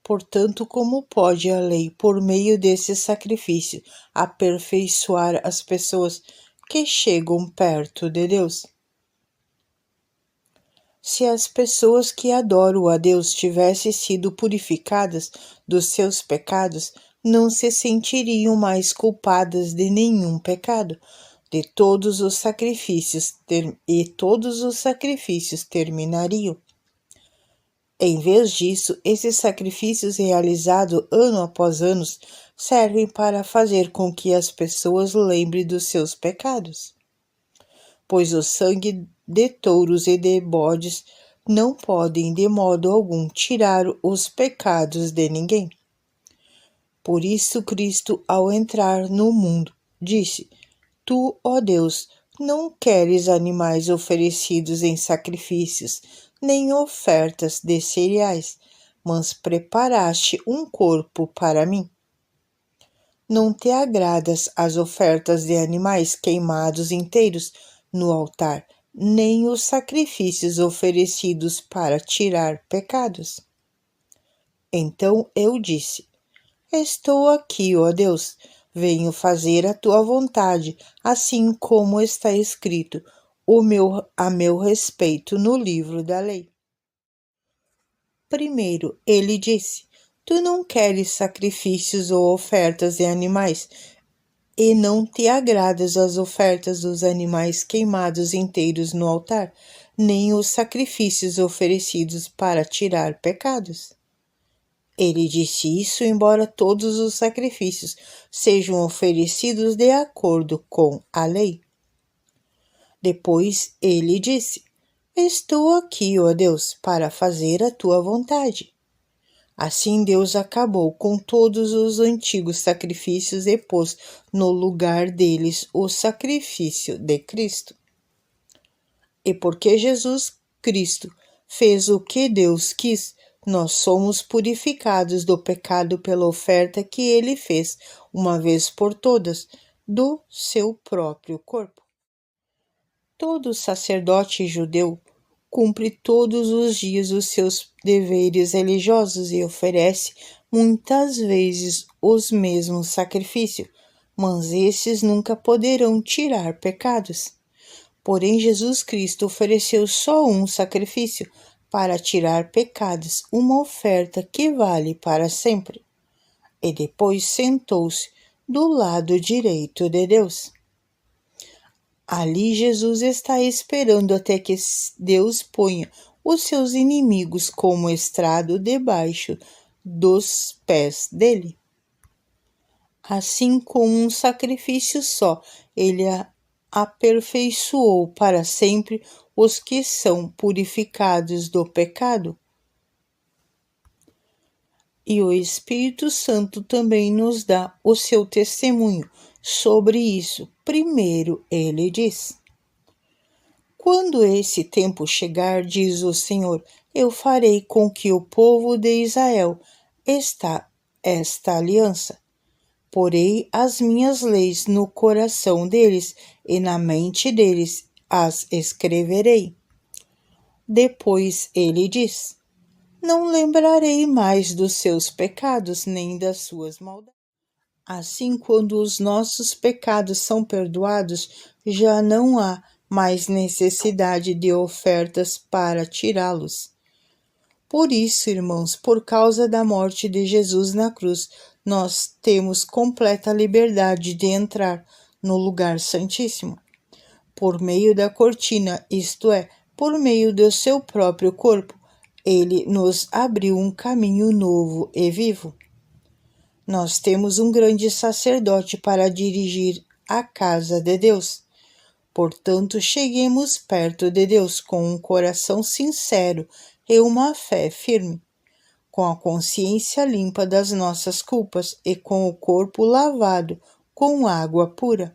Portanto, como pode a lei, por meio desse sacrifício, aperfeiçoar as pessoas que chegam perto de Deus? Se as pessoas que adoram a Deus tivessem sido purificadas dos seus pecados, não se sentiriam mais culpadas de nenhum pecado, de todos os sacrifícios todos os sacrifícios terminariam. Em vez disso, esses sacrifícios realizados ano após ano servem para fazer com que as pessoas lembrem dos seus pecados, pois o sangue de touros e de bodes não podem de modo algum tirar os pecados de ninguém. Por isso Cristo, ao entrar no mundo, disse: Tu, ó Deus, não queres animais oferecidos em sacrifícios, nem ofertas de cereais, mas preparaste um corpo para mim. Não te agradas as ofertas de animais queimados inteiros no altar, nem os sacrifícios oferecidos para tirar pecados. Então eu disse: Estou aqui, ó Deus, venho fazer a tua vontade, assim como está escrito: a meu respeito no livro da lei. Primeiro, ele disse: Tu não queres sacrifícios ou ofertas de animais, e não te agradas as ofertas dos animais queimados inteiros no altar, nem os sacrifícios oferecidos para tirar pecados. Ele disse isso embora todos os sacrifícios sejam oferecidos de acordo com a lei. Depois ele disse: Estou aqui, ó Deus, para fazer a tua vontade. Assim Deus acabou com todos os antigos sacrifícios e pôs no lugar deles o sacrifício de Cristo. E porque Jesus Cristo fez o que Deus quis, nós somos purificados do pecado pela oferta que ele fez, uma vez por todas, do seu próprio corpo. Todo sacerdote judeu cumpre todos os dias os seus deveres religiosos e oferece muitas vezes os mesmos sacrifícios, mas esses nunca poderão tirar pecados. Porém, Jesus Cristo ofereceu só um sacrifício para tirar pecados, uma oferta que vale para sempre. E depois sentou-se do lado direito de Deus. Ali Jesus está esperando até que Deus ponha os seus inimigos como estrado debaixo dos pés dele. Assim como um sacrifício só, ele aperfeiçoou para sempre os que são purificados do pecado. E o Espírito Santo também nos dá o seu testemunho sobre isso. Primeiro, ele diz: Quando esse tempo chegar, diz o Senhor, eu farei com que o povo de Israel esta aliança. Porei as minhas leis no coração deles e na mente deles as escreverei. Depois ele diz: Não lembrarei mais dos seus pecados nem das suas maldades. Assim, quando os nossos pecados são perdoados, já não há mais necessidade de ofertas para tirá-los. Por isso, irmãos, por causa da morte de Jesus na cruz, nós temos completa liberdade de entrar no lugar santíssimo. Por meio da cortina, isto é, por meio do seu próprio corpo, ele nos abriu um caminho novo e vivo. Nós temos um grande sacerdote para dirigir a casa de Deus. Portanto, cheguemos perto de Deus com um coração sincero e uma fé firme, com a consciência limpa das nossas culpas e com o corpo lavado com água pura.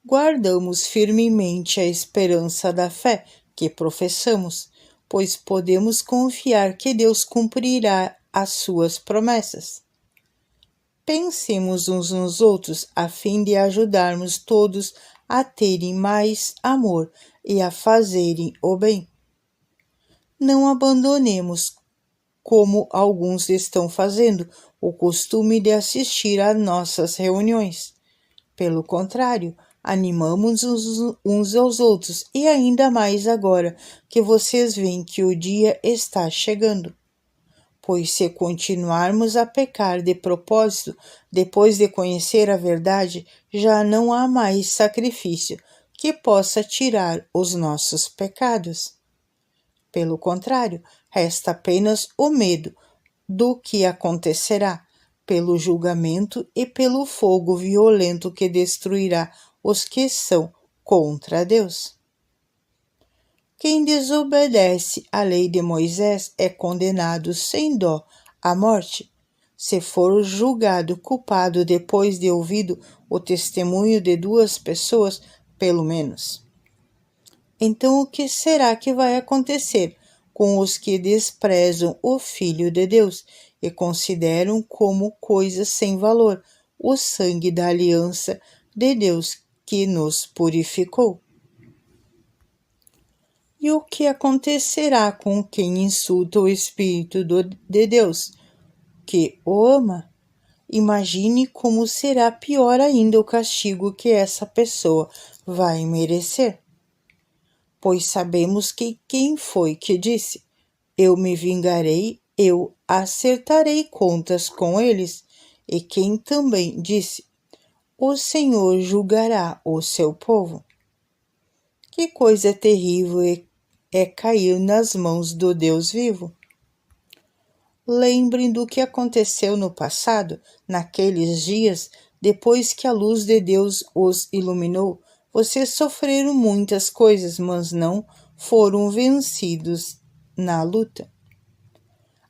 Guardamos firmemente a esperança da fé que professamos, pois podemos confiar que Deus cumprirá as suas promessas. Pensemos uns nos outros a fim de ajudarmos todos a terem mais amor e a fazerem o bem. Não abandonemos, como alguns estão fazendo, o costume de assistir a nossas reuniões. Pelo contrário, animamos uns aos outros e ainda mais agora que vocês veem que o dia está chegando. Pois se continuarmos a pecar de propósito, depois de conhecer a verdade, já não há mais sacrifício que possa tirar os nossos pecados. Pelo contrário, resta apenas o medo do que acontecerá, pelo julgamento e pelo fogo violento que destruirá os que são contra Deus. Quem desobedece à lei de Moisés é condenado sem dó à morte, se for julgado culpado depois de ouvido o testemunho de 2 pessoas, pelo menos. Então, o que será que vai acontecer com os que desprezam o Filho de Deus e consideram como coisa sem valor o sangue da aliança de Deus que nos purificou? E o que acontecerá com quem insulta o Espírito de Deus, que o ama? Imagine como será pior ainda o castigo que essa pessoa vai merecer. Pois sabemos que quem foi que disse: eu me vingarei, eu acertarei contas com eles, e quem também disse: o Senhor julgará o seu povo. Que coisa terrível é cair nas mãos do Deus vivo. Lembrem do que aconteceu no passado, naqueles dias, depois que a luz de Deus os iluminou. Vocês sofreram muitas coisas, mas não foram vencidos na luta.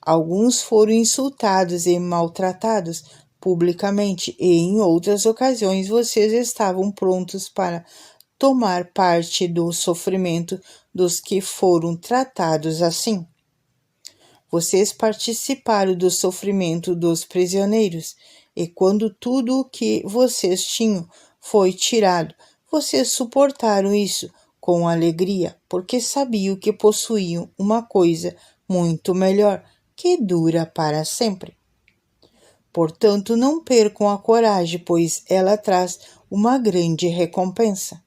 Alguns foram insultados e maltratados publicamente, e em outras ocasiões vocês estavam prontos para tomar parte do sofrimento dos que foram tratados assim. Vocês participaram do sofrimento dos prisioneiros, e quando tudo o que vocês tinham foi tirado, vocês suportaram isso com alegria, porque sabiam que possuíam uma coisa muito melhor, que dura para sempre. Portanto, não percam a coragem, pois ela traz uma grande recompensa.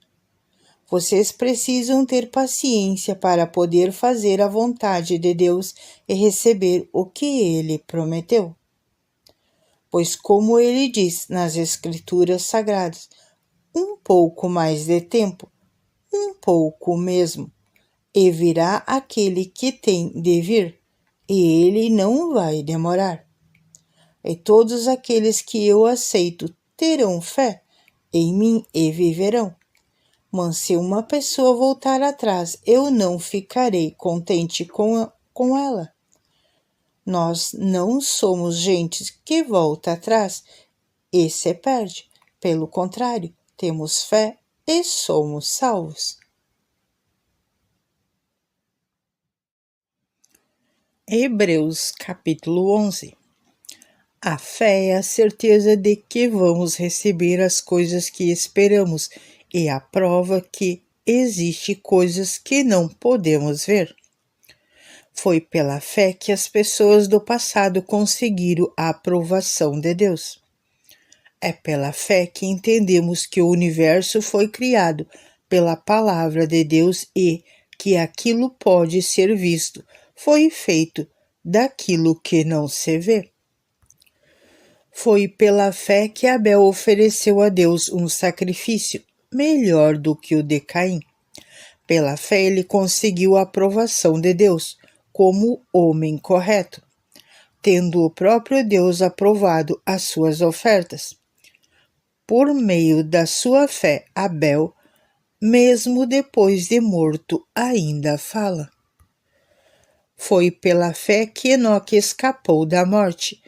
Vocês precisam ter paciência para poder fazer a vontade de Deus e receber o que Ele prometeu. Pois, como Ele diz nas Escrituras Sagradas, um pouco mais de tempo, um pouco mesmo, e virá aquele que tem de vir, e Ele não vai demorar. E todos aqueles que eu aceito terão fé em mim e viverão. Mas se uma pessoa voltar atrás, eu não ficarei contente com ela. Nós não somos gente que volta atrás e se perde. Pelo contrário, temos fé e somos salvos. Hebreus capítulo 11. A fé é a certeza de que vamos receber as coisas que esperamos e a prova que existem coisas que não podemos ver. Foi pela fé que as pessoas do passado conseguiram a aprovação de Deus. É pela fé que entendemos que o universo foi criado pela palavra de Deus e que aquilo pode ser visto, foi feito daquilo que não se vê. Foi pela fé que Abel ofereceu a Deus um sacrifício melhor do que o de Caim. Pela fé ele conseguiu a aprovação de Deus como homem correto, tendo o próprio Deus aprovado as suas ofertas. Por meio da sua fé, Abel, mesmo depois de morto, ainda fala. Foi pela fé que Enoque escapou da morte.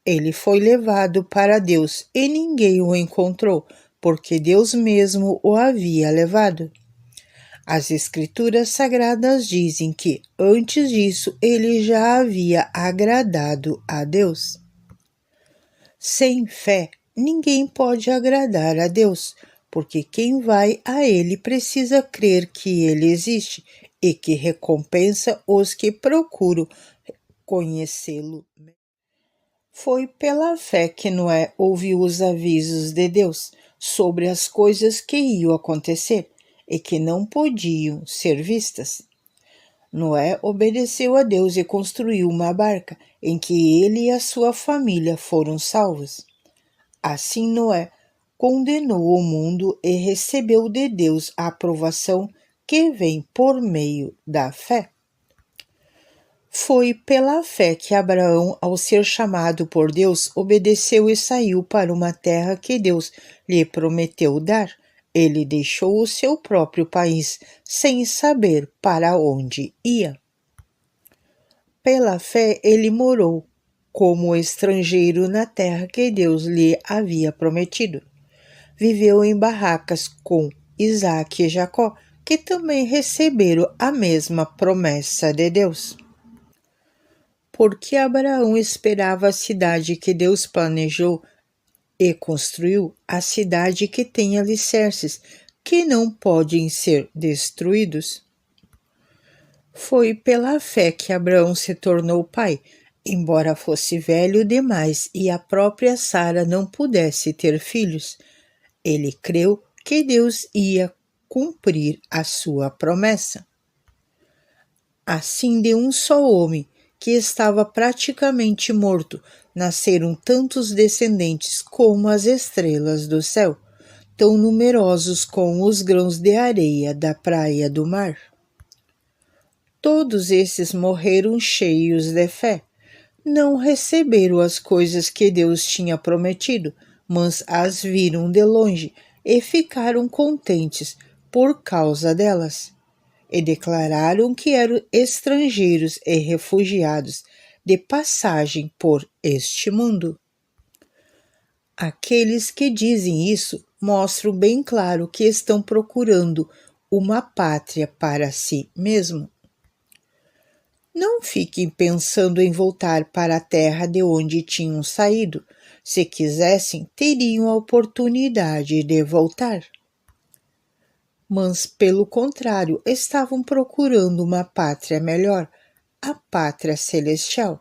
Ele foi levado para Deus e ninguém o encontrou, porque Deus mesmo o havia levado. As Escrituras Sagradas dizem que, antes disso, ele já havia agradado a Deus. Sem fé, ninguém pode agradar a Deus, porque quem vai a Ele precisa crer que Ele existe e que recompensa os que procuram conhecê-lo. Foi pela fé que Noé ouviu os avisos de Deus sobre as coisas que iam acontecer e que não podiam ser vistas. Noé obedeceu a Deus e construiu uma barca em que ele e a sua família foram salvos. Assim Noé condenou o mundo e recebeu de Deus a aprovação que vem por meio da fé. Foi pela fé que Abraão, ao ser chamado por Deus, obedeceu e saiu para uma terra que Deus lhe prometeu dar. Ele deixou o seu próprio país sem saber para onde ia. Pela fé, ele morou como estrangeiro na terra que Deus lhe havia prometido. Viveu em barracas com Isaque e Jacó, que também receberam a mesma promessa de Deus. Porque Abraão esperava a cidade que Deus planejou e construiu, a cidade que tem alicerces, que não podem ser destruídos. Foi pela fé que Abraão se tornou pai, Embora fosse velho demais e a própria Sara não pudesse ter filhos, ele creu que Deus ia cumprir a sua promessa. Assim, de um só homem, que estava praticamente morto, nasceram tantos descendentes como as estrelas do céu, tão numerosos como os grãos de areia da praia do mar. Todos esses morreram cheios de fé. Não receberam as coisas que Deus tinha prometido, mas as viram de longe e ficaram contentes por causa delas. E declararam que eram estrangeiros e refugiados de passagem por este mundo. Aqueles que dizem isso mostram bem claro que estão procurando uma pátria para si mesmo. Não fiquem pensando em voltar para a terra de onde tinham saído. Se quisessem, teriam a oportunidade de voltar. Mas, pelo contrário, estavam procurando uma pátria melhor, a pátria celestial.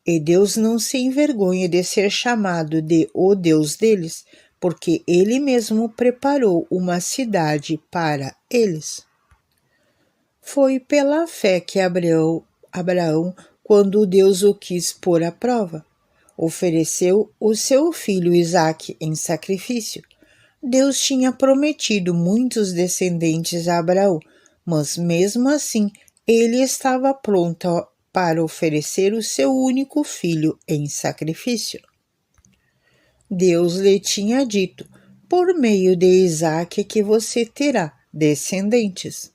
E Deus não se envergonha de ser chamado de o Deus deles, porque Ele mesmo preparou uma cidade para eles. Foi pela fé que Abraão, quando Deus o quis pôr à prova, ofereceu o seu filho Isaque em sacrifício. Deus tinha prometido muitos descendentes a Abraão, mas mesmo assim ele estava pronto para oferecer o seu único filho em sacrifício. Deus lhe tinha dito, por meio de Isaque que você terá descendentes.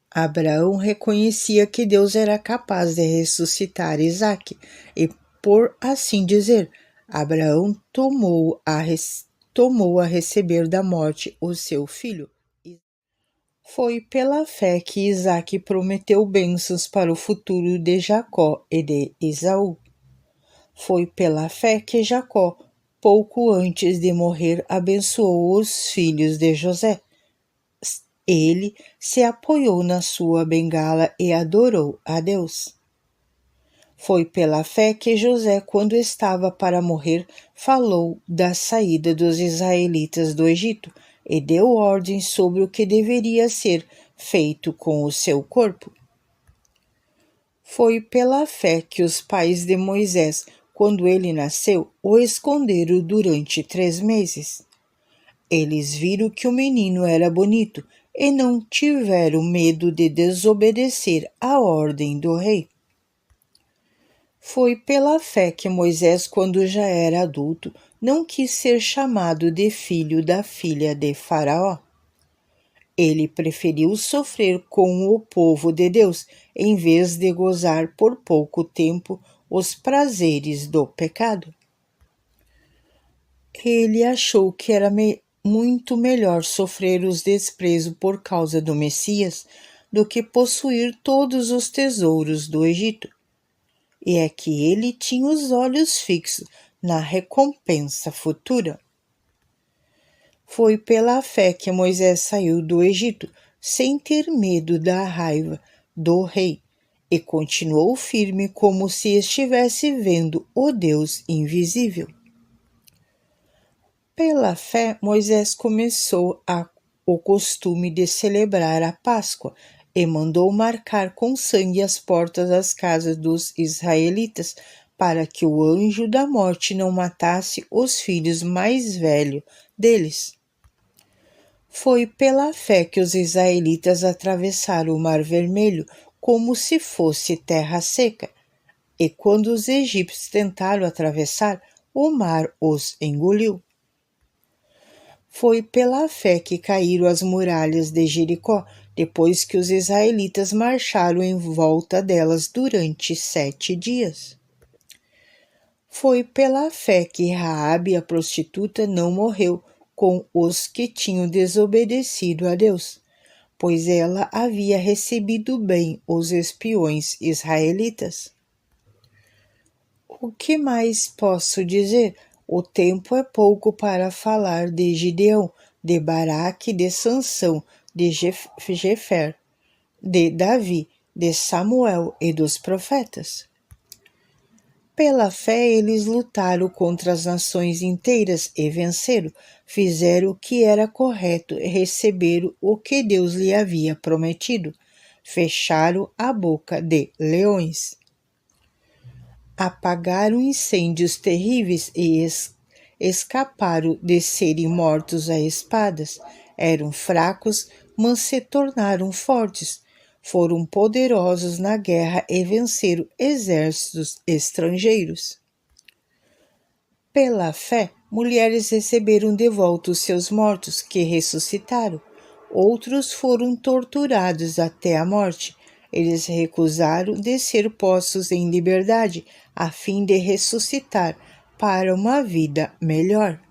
Abraão reconhecia que Deus era capaz de ressuscitar Isaque e, por assim dizer, Abraão tomou a receber da morte o seu filho. Foi pela fé que Isaque prometeu bênçãos para o futuro de Jacó e de Esaú. Foi pela fé que Jacó, pouco antes de morrer, abençoou os filhos de José. Ele se apoiou na sua bengala e adorou a Deus. Foi pela fé que José, quando estava para morrer, falou da saída dos israelitas do Egito e deu ordem sobre o que deveria ser feito com o seu corpo. Foi pela fé que os pais de Moisés, quando ele nasceu, o esconderam durante 3 meses. Eles viram que o menino era bonito e não tiveram medo de desobedecer à ordem do rei. Foi pela fé que Moisés, quando já era adulto, não quis ser chamado de filho da filha de Faraó. Ele preferiu sofrer com o povo de Deus, em vez de gozar por pouco tempo os prazeres do pecado. Ele achou que era muito melhor sofrer os desprezos por causa do Messias do que possuir todos os tesouros do Egito. E é que ele tinha os olhos fixos na recompensa futura. Foi pela fé que Moisés saiu do Egito sem ter medo da raiva do rei e continuou firme como se estivesse vendo o Deus invisível. Pela fé, Moisés começou o costume de celebrar a Páscoa e mandou marcar com sangue as portas das casas dos israelitas para que o anjo da morte não matasse os filhos mais velhos deles. Foi pela fé que os israelitas atravessaram o Mar Vermelho como se fosse terra seca, e quando os egípcios tentaram atravessar, o mar os engoliu. Foi pela fé que caíram as muralhas de Jericó, depois que os israelitas marcharam em volta delas durante 7 dias. Foi pela fé que Raabe, a prostituta, não morreu com os que tinham desobedecido a Deus, pois ela havia recebido bem os espiões israelitas. O que mais posso dizer? O tempo é pouco para falar de Gideão, de Baraque, de Sansão, de Jefer, de Davi, de Samuel e dos profetas. Pela fé eles lutaram contra as nações inteiras e venceram, fizeram o que era correto e receberam o que Deus lhe havia prometido. Fecharam a boca de leões. Apagaram incêndios terríveis e escaparam de serem mortos a espadas. Eram fracos, mas se tornaram fortes. Foram poderosos na guerra e venceram exércitos estrangeiros. Pela fé, mulheres receberam de volta os seus mortos, que ressuscitaram. Outros foram torturados até a morte. Eles recusaram de ser postos em liberdade, a fim de ressuscitar para uma vida melhor.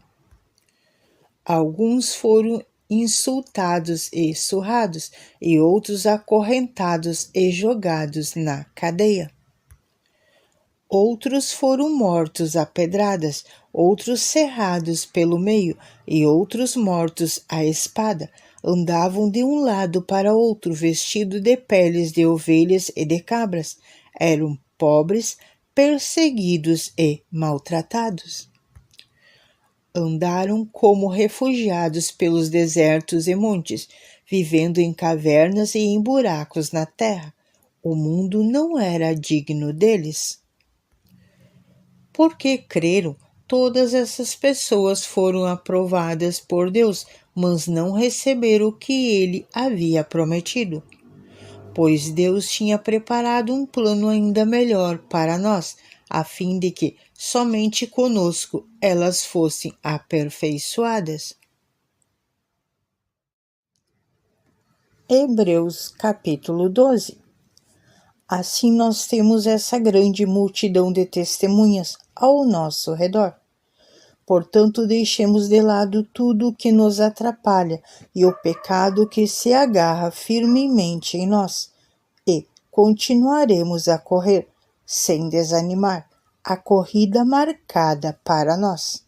Alguns foram insultados e surrados, e outros acorrentados e jogados na cadeia. Outros foram mortos a pedradas, outros cerrados pelo meio, e outros mortos à espada. Andavam de um lado para outro, vestidos de peles de ovelhas e de cabras. Eram pobres, perseguidos e maltratados. Andaram como refugiados pelos desertos e montes, vivendo em cavernas e em buracos na terra. O mundo não era digno deles. Porque creram, todas essas pessoas foram aprovadas por Deus, mas não receberam o que ele havia prometido. Pois Deus tinha preparado um plano ainda melhor para nós, a fim de que somente conosco elas fossem aperfeiçoadas. Hebreus capítulo 12. Assim nós temos essa grande multidão de testemunhas ao nosso redor. Portanto, deixemos de lado tudo o que nos atrapalha e o pecado que se agarra firmemente em nós, e continuaremos a correr, sem desanimar, a corrida marcada para nós.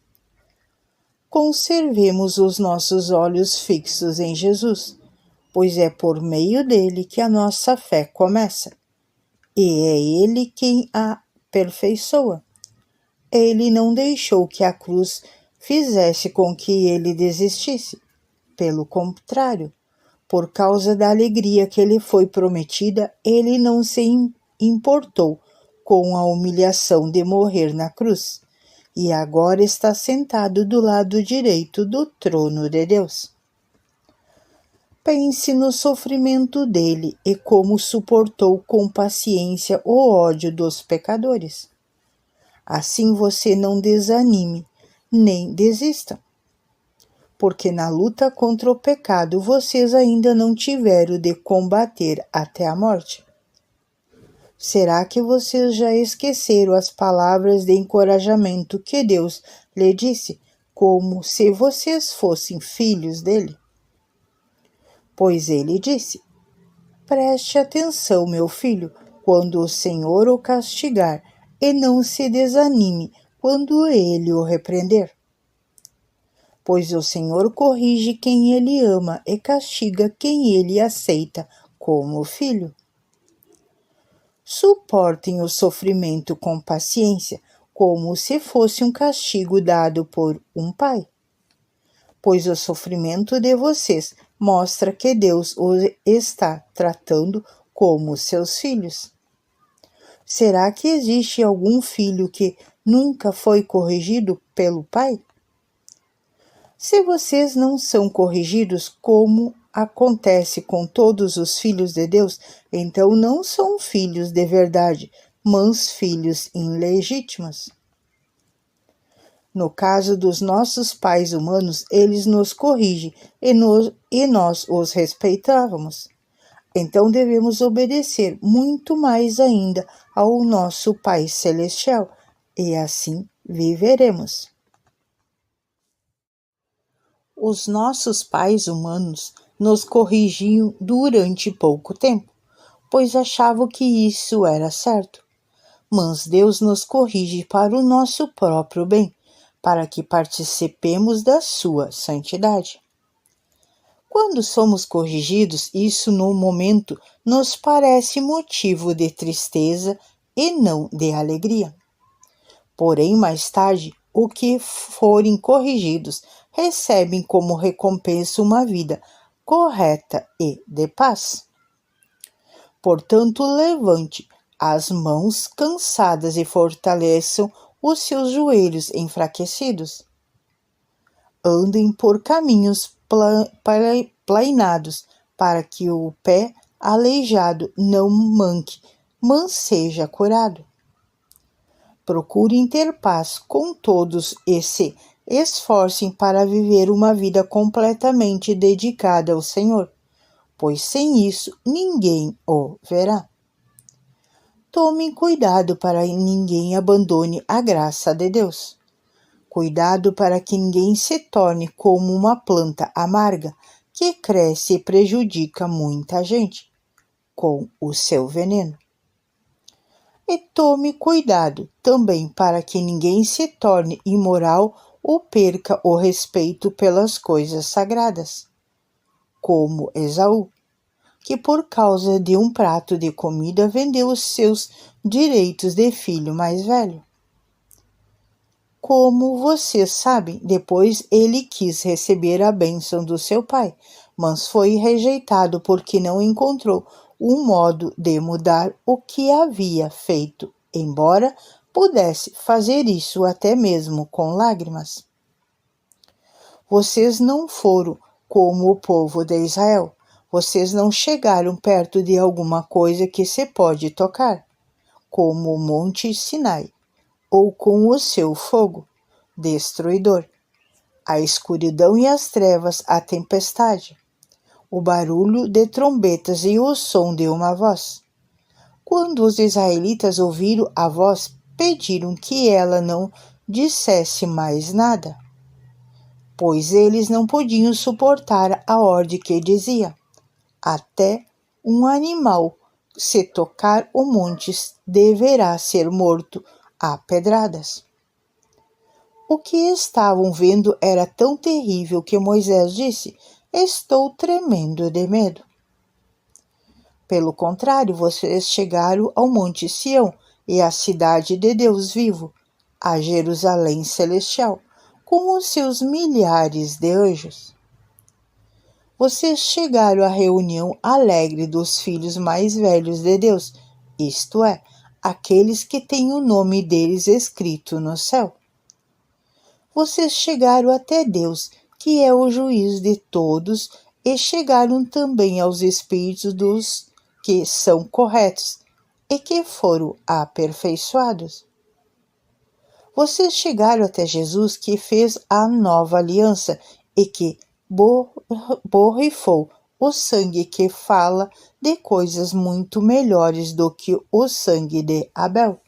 Conservemos os nossos olhos fixos em Jesus, pois é por meio dele que a nossa fé começa, e é ele quem a aperfeiçoa. Ele não deixou que a cruz fizesse com que ele desistisse. Pelo contrário, por causa da alegria que lhe foi prometida, ele não se importou com a humilhação de morrer na cruz, e agora está sentado do lado direito do trono de Deus. Pense no sofrimento dele e como suportou com paciência o ódio dos pecadores. Assim você não desanime, nem desista. Porque na luta contra o pecado vocês ainda não tiveram de combater até a morte. Será que vocês já esqueceram as palavras de encorajamento que Deus lhe disse, como se vocês fossem filhos dele? Pois ele disse: preste atenção, meu filho, quando o Senhor o castigar, e não se desanime quando ele o repreender. Pois o Senhor corrige quem ele ama e castiga quem ele aceita como filho. Suportem o sofrimento com paciência, como se fosse um castigo dado por um pai. Pois o sofrimento de vocês mostra que Deus os está tratando como seus filhos. Será que existe algum filho que nunca foi corrigido pelo pai? Se vocês não são corrigidos como acontece com todos os filhos de Deus, então não são filhos de verdade, mas filhos ilegítimos. No caso dos nossos pais humanos, eles nos corrigem e nós os respeitávamos. Então devemos obedecer muito mais ainda ao nosso Pai Celestial, e assim viveremos. Os nossos pais humanos nos corrigiam durante pouco tempo, pois achavam que isso era certo. Mas Deus nos corrige para o nosso próprio bem, para que participemos da sua santidade. Quando somos corrigidos, isso no momento nos parece motivo de tristeza e não de alegria. Porém, mais tarde, o que forem corrigidos recebem como recompensa uma vida correta e de paz. Portanto, levante as mãos cansadas e fortaleçam os seus joelhos enfraquecidos. Andem por caminhos plainados, para que o pé aleijado não manque, mas seja curado. Procurem ter paz com todos e se esforcem para viver uma vida completamente dedicada ao Senhor, pois sem isso ninguém o verá. Tomem cuidado para que ninguém abandone a graça de Deus. Cuidado para que ninguém se torne como uma planta amarga que cresce e prejudica muita gente com o seu veneno. E tome cuidado também para que ninguém se torne imoral ou perca o respeito pelas coisas sagradas, como Esaú, que por causa de um prato de comida vendeu os seus direitos de filho mais velho. Como vocês sabem, depois ele quis receber a bênção do seu pai, mas foi rejeitado porque não encontrou um modo de mudar o que havia feito, embora pudesse fazer isso até mesmo com lágrimas. Vocês não foram como o povo de Israel. Vocês não chegaram perto de alguma coisa que se pode tocar, como o Monte Sinai, ou com o seu fogo destruidor, a escuridão e as trevas, a tempestade, o barulho de trombetas e o som de uma voz. Quando os israelitas ouviram a voz, pediram que ela não dissesse mais nada, pois eles não podiam suportar a ordem que dizia: até um animal, se tocar o monte, deverá ser morto a pedradas. O que estavam vendo era tão terrível que Moisés disse: estou tremendo de medo. Pelo contrário, vocês chegaram ao Monte Sião e à cidade de Deus vivo, a Jerusalém celestial, com os seus milhares de anjos. Vocês chegaram à reunião alegre dos filhos mais velhos de Deus, isto é, aqueles que têm o nome deles escrito no céu. Vocês chegaram até Deus, que é o juiz de todos, e chegaram também aos espíritos dos que são corretos e que foram aperfeiçoados. Vocês chegaram até Jesus, que fez a nova aliança e que borrifou o sangue, que fala de coisas muito melhores do que o sangue de Abel.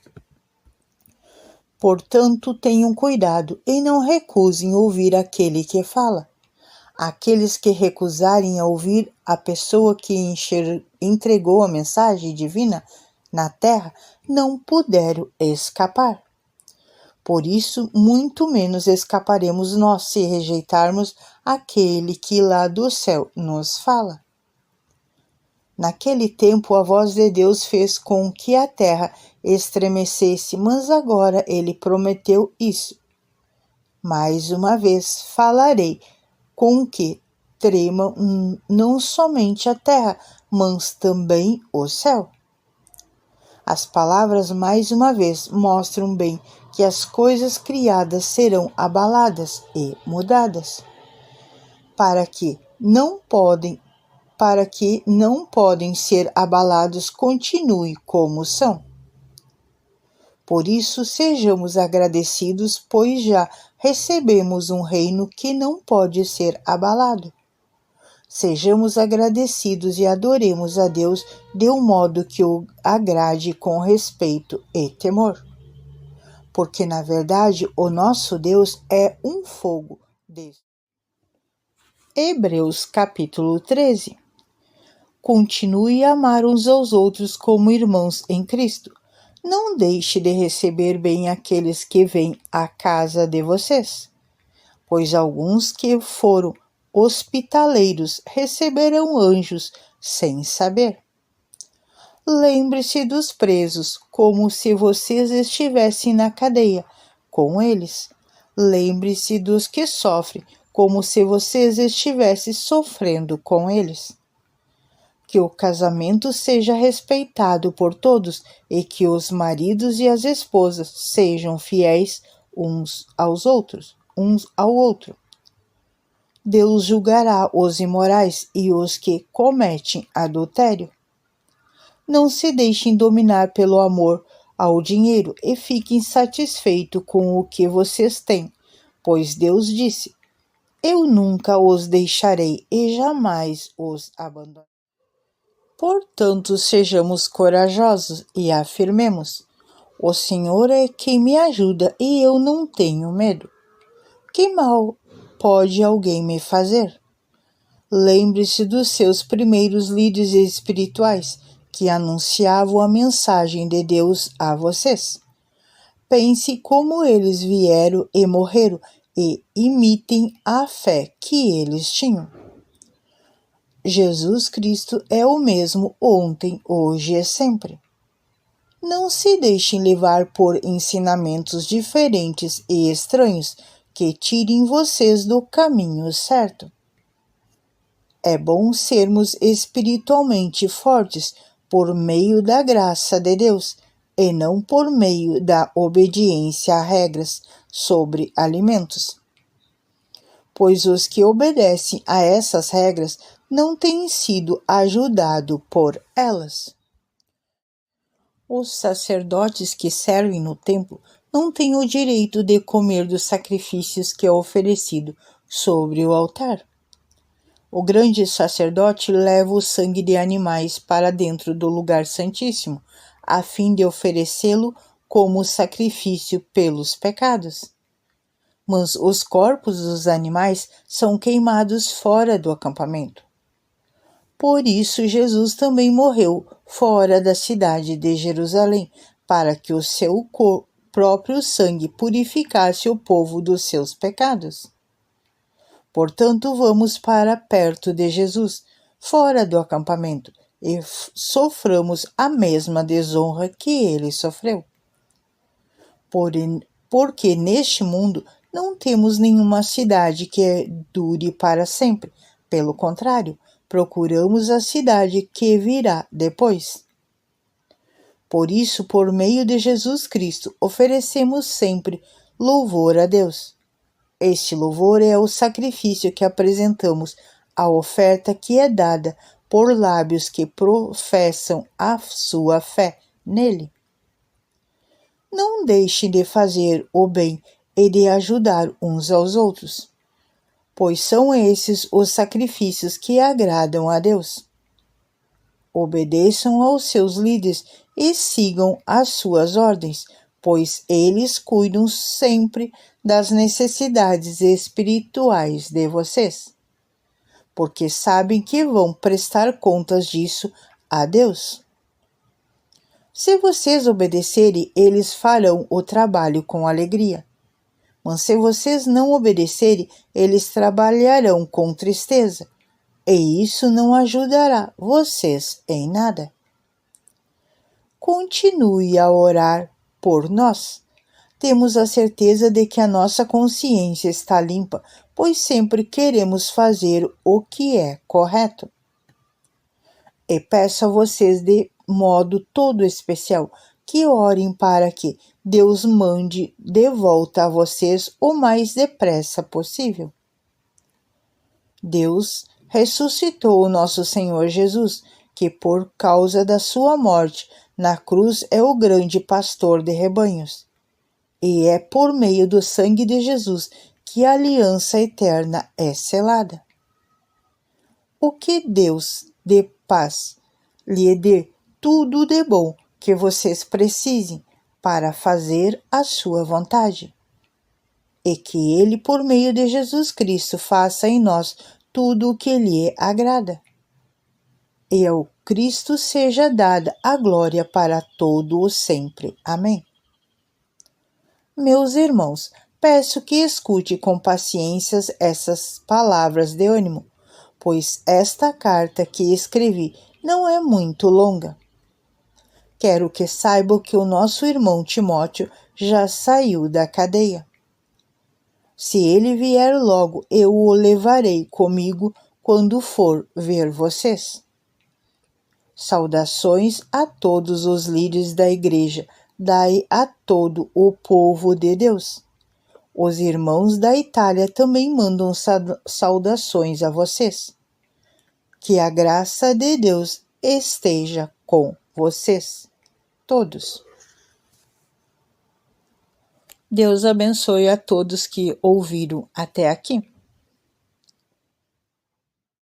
Portanto, tenham cuidado e não recusem ouvir aquele que fala. Aqueles que recusarem a ouvir a pessoa que entregou a mensagem divina na terra não puderam escapar. Por isso, muito menos escaparemos nós se rejeitarmos aquele que lá do céu nos fala. Naquele tempo, a voz de Deus fez com que a terra estremecesse, mas agora ele prometeu isso. Mais uma vez falarei com que tremam não somente a terra, mas também o céu. As palavras, mais uma vez, mostram bem que as coisas criadas serão abaladas e mudadas, para que não podem ser abalados, continue como são. Por isso, sejamos agradecidos, pois já recebemos um reino que não pode ser abalado. Sejamos agradecidos e adoremos a Deus de um modo que o agrade com respeito e temor. Porque, na verdade, o nosso Deus é um fogo. Hebreus capítulo 13. Continue a amar uns aos outros como irmãos em Cristo. Não deixe de receber bem aqueles que vêm à casa de vocês, pois alguns que foram hospitaleiros receberão anjos sem saber. Lembre-se dos presos, como se vocês estivessem na cadeia, com eles. Lembre-se dos que sofrem, como se vocês estivessem sofrendo com eles. Que o casamento seja respeitado por todos e que os maridos e as esposas sejam fiéis uns ao outro. Deus julgará os imorais e os que cometem adultério. Não se deixem dominar pelo amor ao dinheiro e fiquem satisfeitos com o que vocês têm, pois Deus disse: Eu nunca os deixarei e jamais os abandonarei. Portanto, sejamos corajosos e afirmemos: O Senhor é quem me ajuda e eu não tenho medo. Que mal pode alguém me fazer? Lembre-se dos seus primeiros líderes espirituais que anunciavam a mensagem de Deus a vocês. Pense como eles vieram e morreram e imitem a fé que eles tinham. Jesus Cristo é o mesmo ontem, hoje e sempre. Não se deixem levar por ensinamentos diferentes e estranhos que tirem vocês do caminho certo. É bom sermos espiritualmente fortes por meio da graça de Deus e não por meio da obediência a regras sobre alimentos. Pois os que obedecem a essas regras não têm sido ajudados por elas. Os sacerdotes que servem no templo não têm o direito de comer dos sacrifícios que é oferecido sobre o altar. O grande sacerdote leva o sangue de animais para dentro do lugar santíssimo, a fim de oferecê-lo como sacrifício pelos pecados. Mas os corpos dos animais são queimados fora do acampamento. Por isso, Jesus também morreu fora da cidade de Jerusalém, para que o seu próprio sangue purificasse o povo dos seus pecados. Portanto, vamos para perto de Jesus, fora do acampamento, e soframos a mesma desonra que ele sofreu. Porque neste mundo não temos nenhuma cidade que dure para sempre. Pelo contrário, procuramos a cidade que virá depois. Por isso, por meio de Jesus Cristo, oferecemos sempre louvor a Deus. Este louvor é o sacrifício que apresentamos, a oferta que é dada por lábios que professam a sua fé nele. Não deixe de fazer o bem e de ajudar uns aos outros, pois são esses os sacrifícios que agradam a Deus. Obedeçam aos seus líderes e sigam as suas ordens, pois eles cuidam sempre das necessidades espirituais de vocês, porque sabem que vão prestar contas disso a Deus. Se vocês obedecerem, eles farão o trabalho com alegria. Mas se vocês não obedecerem, eles trabalharão com tristeza, e isso não ajudará vocês em nada. Continue a orar por nós. Temos a certeza de que a nossa consciência está limpa, pois sempre queremos fazer o que é correto. E peço a vocês de modo todo especial que orem para que Deus mande de volta a vocês o mais depressa possível. Deus ressuscitou o nosso Senhor Jesus, que por causa da sua morte na cruz é o grande pastor de rebanhos. E é por meio do sangue de Jesus que a aliança eterna é selada. O que Deus de paz lhe dê tudo de bom que vocês precisem para fazer a sua vontade. E que Ele, por meio de Jesus Cristo, faça em nós tudo o que lhe agrada. E ao Cristo seja dada a glória para todo o sempre. Amém. Meus irmãos, peço que escute com paciência essas palavras de ânimo, pois esta carta que escrevi não é muito longa. Quero que saibam que o nosso irmão Timóteo já saiu da cadeia. Se ele vier logo, eu o levarei comigo quando for ver vocês. Saudações a todos os líderes da igreja, dai a todo o povo de Deus. Os irmãos da Itália também mandam saudações a vocês. Que a graça de Deus esteja com vocês, todos. Deus abençoe a todos que ouviram até aqui.